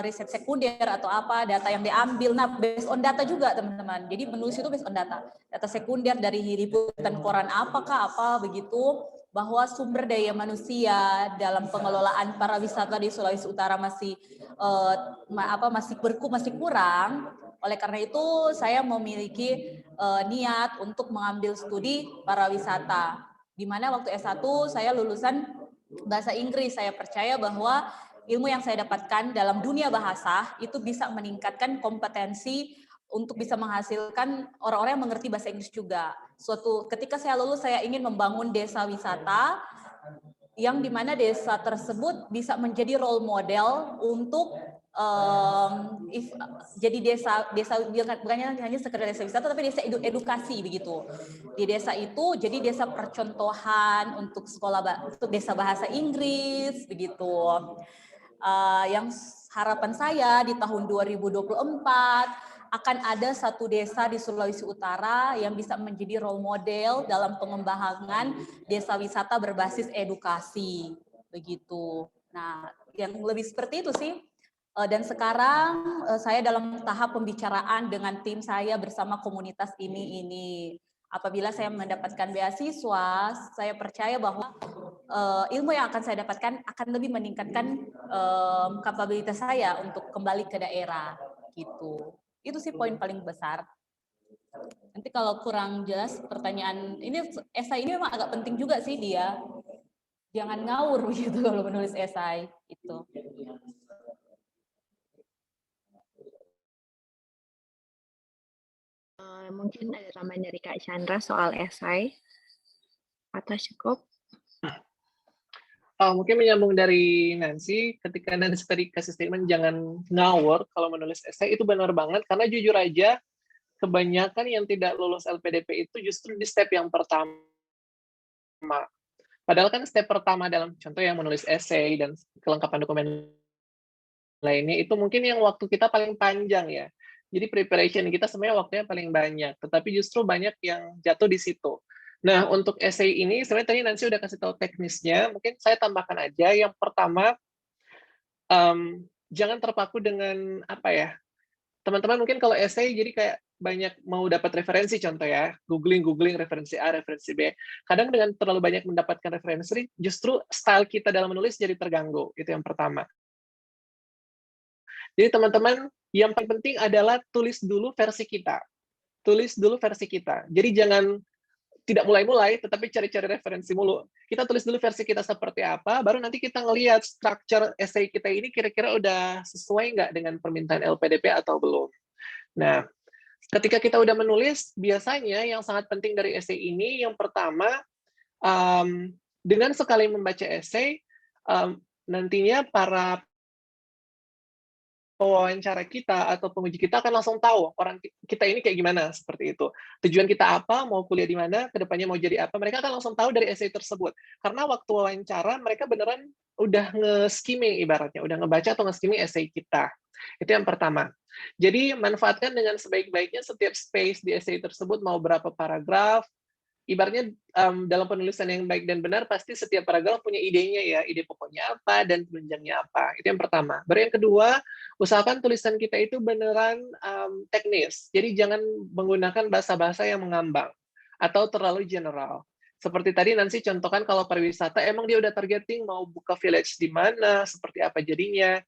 S2: riset sekunder atau apa, data yang diambil, nah based on data juga teman-teman. Jadi menulis itu based on data sekunder dari liputan koran apakah apa begitu, bahwa sumber daya manusia dalam pengelolaan pariwisata di Sulawesi Utara masih kurang. Oleh karena itu saya memiliki niat untuk mengambil studi pariwisata. Di mana waktu S1 saya lulusan bahasa Inggris. Saya percaya bahwa ilmu yang saya dapatkan dalam dunia bahasa itu bisa meningkatkan kompetensi untuk bisa menghasilkan orang-orang yang mengerti bahasa Inggris juga. Ketika saya lulus, saya ingin membangun desa wisata yang dimana desa tersebut bisa menjadi role model untuk jadi desa bukannya hanya sekedar desa wisata, tapi desa edukasi begitu. Di desa itu jadi desa percontohan untuk untuk desa bahasa Inggris begitu. Yang harapan saya di tahun 2024 akan ada satu desa di Sulawesi Utara yang bisa menjadi role model dalam pengembangan desa wisata berbasis edukasi begitu. Nah, yang lebih seperti itu sih. Dan sekarang saya dalam tahap pembicaraan dengan tim saya bersama komunitas ini. Apabila saya mendapatkan beasiswa, saya percaya bahwa ilmu yang akan saya dapatkan akan lebih meningkatkan kapabilitas saya untuk kembali ke daerah gitu. Itu sih poin paling besar. Nanti kalau kurang jelas pertanyaan ini, esai ini memang agak penting juga sih dia. Jangan ngawur gitu kalau menulis esai itu.
S1: Mungkin ada tambahan dari Kak Chandra soal esai atau cukup?
S4: Mungkin menyambung dari Nancy, ketika Nancy tadi kasih statement jangan ngawur kalau menulis esai, itu benar banget, karena jujur aja, kebanyakan yang tidak lulus LPDP itu justru di step yang pertama. Padahal kan step pertama dalam contoh yang menulis esai dan kelengkapan dokumen lainnya, itu mungkin yang waktu kita paling panjang ya. Jadi preparation kita sebenarnya waktunya paling banyak, tetapi justru banyak yang jatuh di situ. Nah, untuk essay ini, sebenarnya tadi Nancy udah kasih tahu teknisnya, mungkin saya tambahkan aja. Yang pertama, jangan terpaku dengan teman-teman mungkin kalau essay jadi kayak banyak mau dapat referensi, contoh ya, googling referensi A, referensi B. Kadang dengan terlalu banyak mendapatkan referensi, justru style kita dalam menulis jadi terganggu. Itu yang pertama. Jadi teman-teman, yang paling penting adalah tulis dulu versi kita. Tulis dulu versi kita. Jadi jangan tidak mulai-mulai, tetapi cari-cari referensi mulu. Kita tulis dulu versi kita seperti apa, baru nanti kita ngelihat structure essay kita ini kira-kira udah sesuai nggak dengan permintaan LPDP atau belum. Nah, ketika kita udah menulis, biasanya yang sangat penting dari essay ini, yang pertama, dengan sekali membaca essay, nantinya para pewawancara kita atau penguji kita akan langsung tahu orang kita ini kayak gimana, seperti itu. Tujuan kita apa, mau kuliah di mana, kedepannya mau jadi apa, mereka akan langsung tahu dari essay tersebut. Karena waktu wawancara, mereka beneran udah nge-skimming ibaratnya, udah ngebaca atau nge-skimming essay kita. Itu yang pertama. Jadi manfaatkan dengan sebaik-baiknya setiap space di essay tersebut, mau berapa paragraf, ibaratnya dalam penulisan yang baik dan benar pasti setiap paragraf punya idenya ya, ide pokoknya apa dan penunjangnya apa. Itu yang pertama. Baru yang kedua, usahakan tulisan kita itu beneran teknis. Jadi jangan menggunakan bahasa-bahasa yang mengambang atau terlalu general. Seperti tadi Nancy contohkan kalau pariwisata emang dia udah targeting mau buka village di mana, seperti apa jadinya.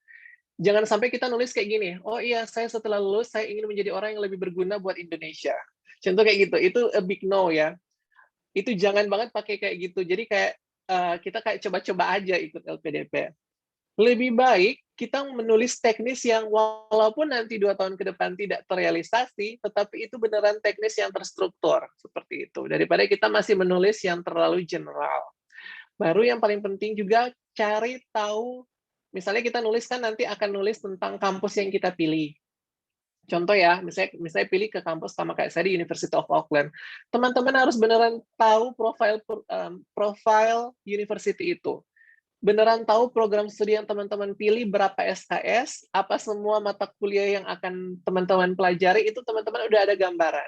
S4: Jangan sampai kita nulis kayak gini, oh iya saya setelah lulus saya ingin menjadi orang yang lebih berguna buat Indonesia. Contoh kayak gitu, itu a big no ya. Itu jangan banget pakai kayak gitu. Jadi kayak kita kayak coba-coba aja ikut LPDP. Lebih baik kita menulis teknis yang walaupun nanti 2 tahun ke depan tidak terrealisasi, tetapi itu beneran teknis yang terstruktur, seperti itu. Daripada kita masih menulis yang terlalu general. Baru yang paling penting juga cari tahu, misalnya kita nulis kan nanti akan nulis tentang kampus yang kita pilih. Contoh ya, misalnya pilih ke kampus sama kayak saya di University of Auckland. Teman-teman harus beneran tahu profile university itu. Beneran tahu program studi yang teman-teman pilih, berapa SKS, apa semua mata kuliah yang akan teman-teman pelajari, itu teman-teman udah ada gambaran.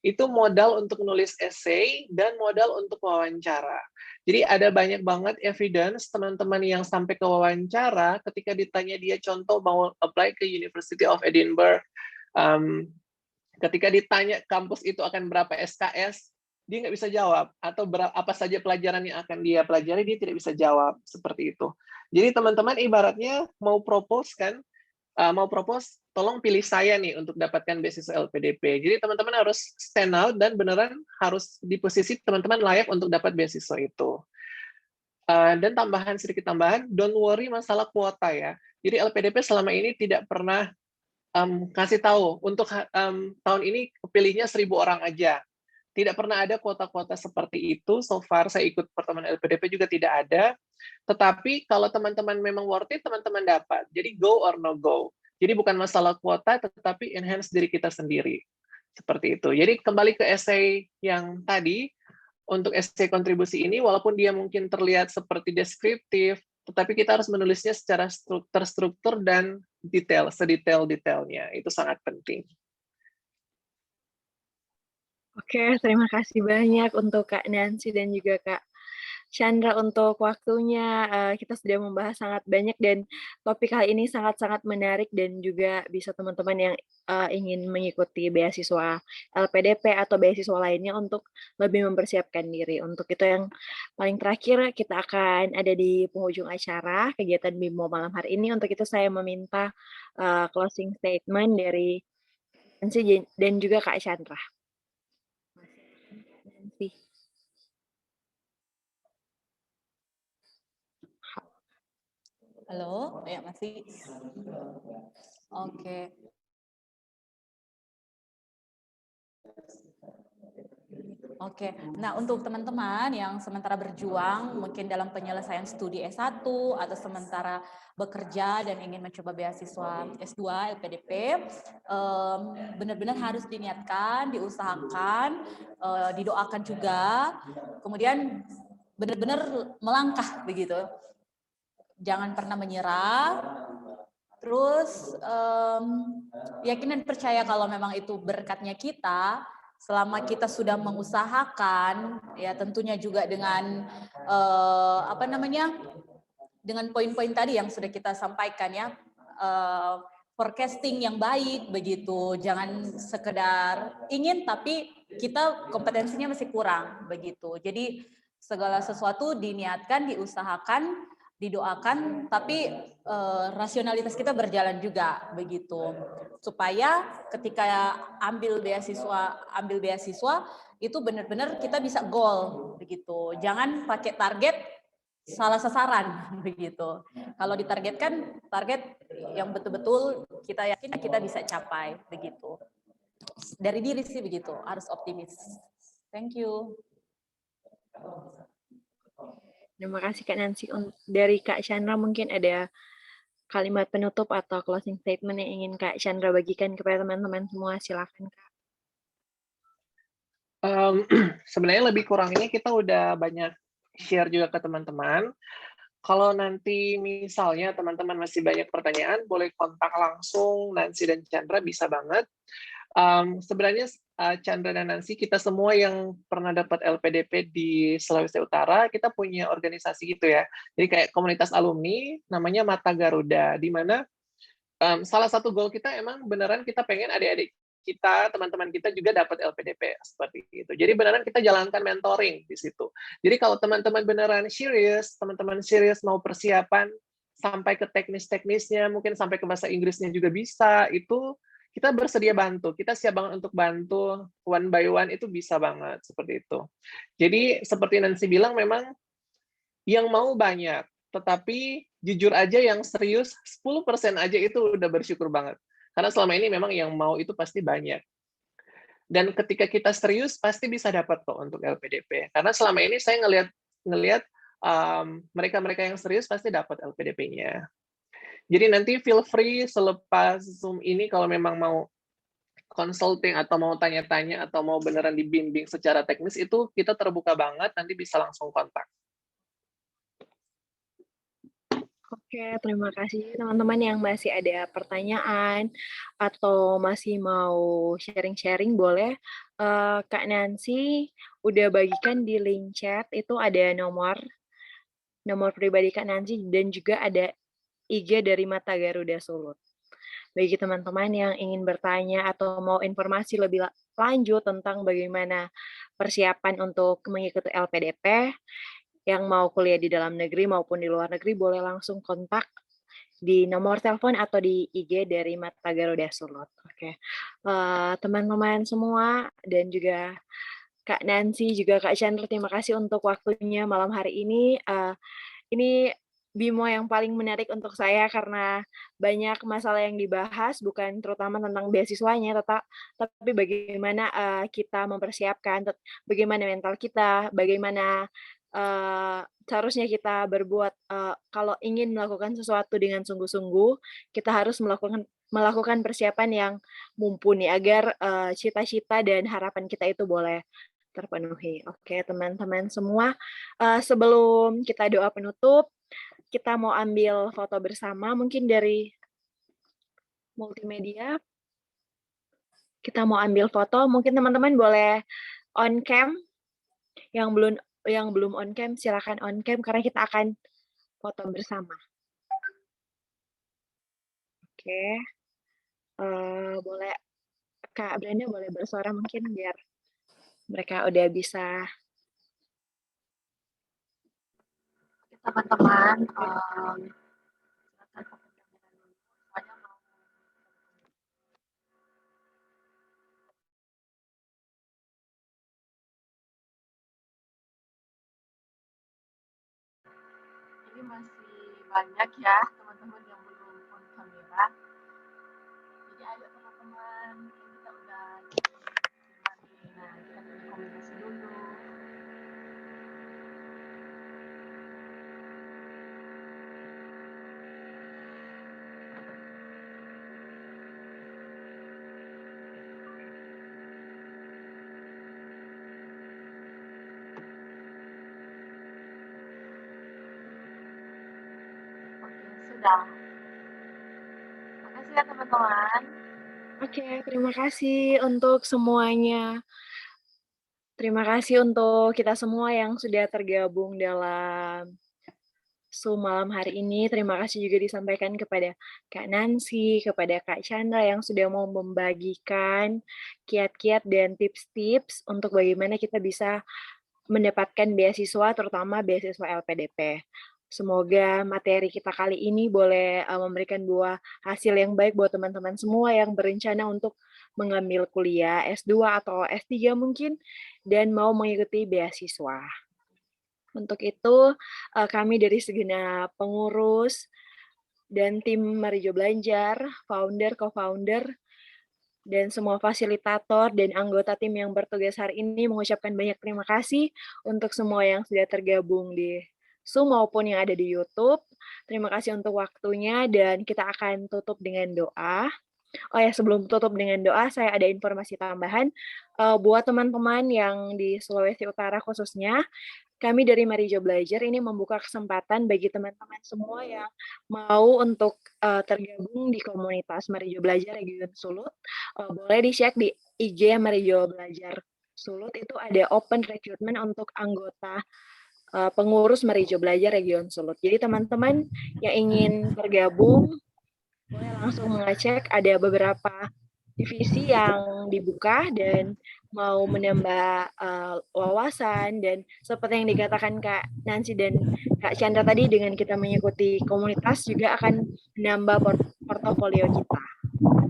S4: Itu modal untuk nulis essay dan modal untuk wawancara. Jadi ada banyak banget evidence teman-teman yang sampai ke wawancara ketika ditanya dia contoh mau apply ke University of Edinburgh, ketika ditanya kampus itu akan berapa SKS, dia nggak bisa jawab, atau apa saja pelajaran yang akan dia pelajari, dia tidak bisa jawab, seperti itu. Jadi teman-teman ibaratnya mau propose kan, tolong pilih saya nih untuk dapatkan beasiswa LPDP. Jadi teman-teman harus stand out dan beneran harus di posisi teman-teman layak untuk dapat beasiswa itu. Dan sedikit tambahan, don't worry masalah kuota ya. Jadi LPDP selama ini tidak pernah kasih tahu untuk tahun ini kepilihnya 1.000 orang aja. Tidak pernah ada kuota-kuota seperti itu. So far saya ikut pertemuan LPDP juga tidak ada. Tetapi kalau teman-teman memang worth it, teman-teman dapat. Jadi go or no go. Jadi bukan masalah kuota, tetapi enhance diri kita sendiri. Seperti itu. Jadi kembali ke essay yang tadi, untuk essay kontribusi ini, walaupun dia mungkin terlihat seperti deskriptif, tetapi kita harus menulisnya secara terstruktur dan detail, sedetail-detailnya. Itu sangat penting.
S1: Oke, terima kasih banyak untuk Kak Nancy dan juga Kak Chandra untuk waktunya. Kita sudah membahas sangat banyak dan topik kali ini sangat-sangat menarik dan juga bisa teman-teman yang ingin mengikuti beasiswa LPDP atau beasiswa lainnya untuk lebih mempersiapkan diri. Untuk itu yang paling terakhir kita akan ada di penghujung acara kegiatan BIMO malam hari ini. Untuk itu saya meminta closing statement dari Nancy dan juga Kak Chandra. Nancy.
S2: Halo, ya masih. Oke. Oke, nah untuk teman-teman yang sementara berjuang mungkin dalam penyelesaian studi S1 atau sementara bekerja dan ingin mencoba beasiswa S2 LPDP, benar-benar harus diniatkan, diusahakan, didoakan juga, kemudian benar-benar melangkah begitu. Jangan pernah menyerah, terus yakin dan percaya kalau memang itu berkatnya kita. Selama kita sudah mengusahakan, ya tentunya juga dengan dengan poin-poin tadi yang sudah kita sampaikan ya, forecasting yang baik begitu. Jangan sekedar ingin tapi kita kompetensinya masih kurang begitu. Jadi segala sesuatu diniatkan, diusahakan, didoakan, tapi rasionalitas kita berjalan juga begitu. Supaya ketika ambil beasiswa itu benar-benar kita bisa goal begitu. Jangan pakai target salah sasaran begitu. Kalau ditargetkan target yang betul-betul kita yakin kita bisa capai begitu. Dari diri sih begitu, harus optimis. Thank you.
S1: Terima kasih Kak Nancy. Dari Kak Chandra mungkin ada kalimat penutup atau closing statement yang ingin Kak Chandra bagikan kepada teman-teman semua. Silakan Kak.
S4: Sebenarnya lebih kurangnya kita udah banyak share juga ke teman-teman. Kalau nanti misalnya teman-teman masih banyak pertanyaan, boleh kontak langsung Nancy dan Chandra, bisa banget. Sebenarnya Chandra dan Nancy, kita semua yang pernah dapat LPDP di Sulawesi Utara, kita punya organisasi gitu ya. Jadi kayak komunitas alumni, namanya Mata Garuda, di mana salah satu goal kita emang beneran kita pengen adik-adik kita, teman-teman kita juga dapat LPDP seperti itu. Jadi beneran kita jalankan mentoring di situ. Jadi kalau teman-teman beneran serius, teman-teman serius mau persiapan sampai ke teknis-teknisnya, mungkin sampai ke bahasa Inggrisnya juga bisa, itu kita bersedia bantu. Kita siap banget untuk bantu one by one, itu bisa banget seperti itu. Jadi seperti Nancy bilang, memang yang mau banyak, tetapi jujur aja yang serius 10% aja itu udah bersyukur banget. Karena selama ini memang yang mau itu pasti banyak. Dan ketika kita serius, pasti bisa dapat kok untuk LPDP. Karena selama ini saya ngelihat mereka-mereka yang serius pasti dapat LPDP-nya. Jadi nanti feel free selepas Zoom ini kalau memang mau consulting atau mau tanya-tanya atau mau beneran dibimbing secara teknis, itu kita terbuka banget, nanti bisa langsung kontak.
S1: Oke, terima kasih teman-teman yang masih ada pertanyaan atau masih mau sharing-sharing, boleh Kak Nancy udah bagikan di link chat, itu ada nomor pribadi Kak Nancy dan juga ada IG dari Mata Garuda Sulut. Bagi teman-teman yang ingin bertanya atau mau informasi lebih lanjut tentang bagaimana persiapan untuk mengikuti LPDP, yang mau kuliah di dalam negeri maupun di luar negeri, boleh langsung kontak di nomor telepon atau di IG dari Mata Garuda Sulut. Oke, teman-teman semua dan juga Kak Nancy, juga Kak Chandra, terima kasih untuk waktunya malam hari ini. Ini Bimo yang paling menarik untuk saya karena banyak masalah yang dibahas, bukan terutama tentang beasiswanya, tapi bagaimana kita mempersiapkan, bagaimana mental kita, bagaimana seharusnya kita berbuat kalau ingin melakukan sesuatu dengan sungguh-sungguh, kita harus melakukan persiapan yang mumpuni agar cita-cita dan harapan kita itu boleh terpenuhi. Oke, teman-teman semua, sebelum kita doa penutup, kita mau ambil foto bersama, mungkin dari multimedia. Kita mau ambil foto, mungkin teman-teman boleh on cam. Yang belum on cam, silakan on cam karena kita akan foto bersama. Oke, boleh Kak Brenda boleh bersuara mungkin biar mereka udah bisa. Teman-teman, ini masih banyak ya teman-teman yang belum on kamera. Jadi ayo teman-teman, kita udah nah kita komunikasi dulu. Sudah. Makasih ya teman-teman. Oke, terima kasih untuk semuanya. Terima kasih untuk kita semua yang sudah tergabung dalam malam hari ini. Terima kasih juga disampaikan kepada Kak Nancy, kepada Kak Chandra yang sudah mau membagikan kiat-kiat dan tips-tips untuk bagaimana kita bisa mendapatkan beasiswa, terutama beasiswa LPDP. Semoga materi kita kali ini boleh memberikan buah hasil yang baik buat teman-teman semua yang berencana untuk mengambil kuliah S2 atau S3 mungkin, dan mau mengikuti beasiswa. Untuk itu, kami dari segenap pengurus dan tim Marijo Belajar, founder, co-founder, dan semua fasilitator dan anggota tim yang bertugas hari ini mengucapkan banyak terima kasih untuk semua yang sudah tergabung di Zoom maupun yang ada di YouTube. Terima kasih untuk waktunya dan kita akan tutup dengan doa. Oh ya, sebelum tutup dengan doa, saya ada informasi tambahan buat teman-teman yang di Sulawesi Utara khususnya. Kami dari Marijo Belajar ini membuka kesempatan bagi teman-teman semua yang mau untuk tergabung di komunitas Marijo Belajar Region Sulut. Boleh di-cek di IG Marijo Belajar Sulut, itu ada open recruitment untuk anggota pengurus Marijo Belajar Region Sulut. Jadi teman-teman yang ingin bergabung, boleh langsung mengecek, ada beberapa divisi yang dibuka dan mau menambah wawasan, dan seperti yang dikatakan Kak Nancy dan Kak Chandra tadi, dengan kita mengikuti komunitas juga akan menambah portofolio kita.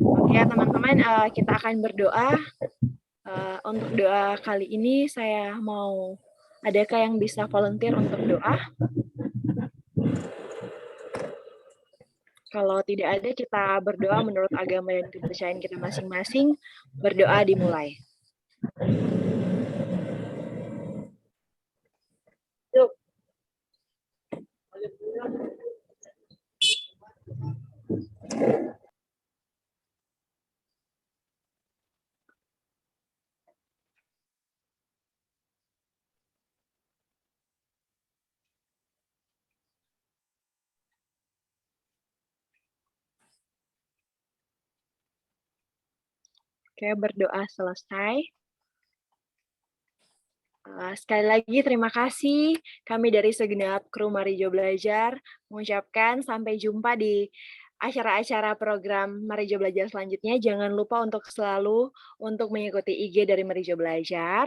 S1: Oke teman-teman, kita akan berdoa. Untuk doa kali ini saya mau, adakah yang bisa volunteer untuk doa? Kalau tidak ada, kita berdoa menurut agama dan kepercayaan kita masing-masing. Berdoa dimulai. Yuk. Oke, berdoa selesai. Sekali lagi terima kasih kami dari segenap kru Marijo Belajar mengucapkan sampai jumpa di acara-acara program Marijo Belajar selanjutnya. Jangan lupa untuk selalu untuk mengikuti IG dari Marijo Belajar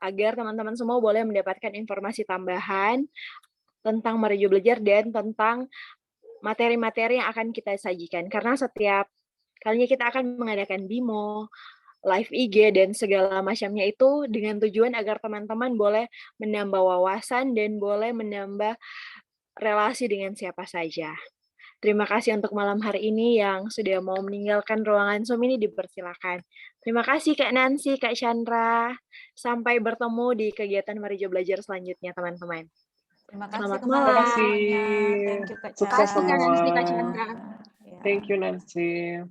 S1: agar teman-teman semua boleh mendapatkan informasi tambahan tentang Marijo Belajar dan tentang materi-materi yang akan kita sajikan. Karena setiap kalinya kita akan mengadakan BIMO, live IG, dan segala macamnya itu dengan tujuan agar teman-teman boleh menambah wawasan dan boleh menambah relasi dengan siapa saja. Terima kasih untuk malam hari ini yang sudah mau meninggalkan ruangan Zoom ini, dipersilakan. Terima kasih Kak Nancy, Kak Chandra. Sampai bertemu di kegiatan Marijo Belajar selanjutnya, teman-teman.
S2: Terima kasih
S1: Selamat
S2: kembali
S1: malam.
S2: semuanya. Thank you Kak
S4: Sukses
S2: Chandra.
S3: Kak Nancy, Kak
S4: semua.
S3: Chandra.
S2: Ya.
S4: Thank you Nancy.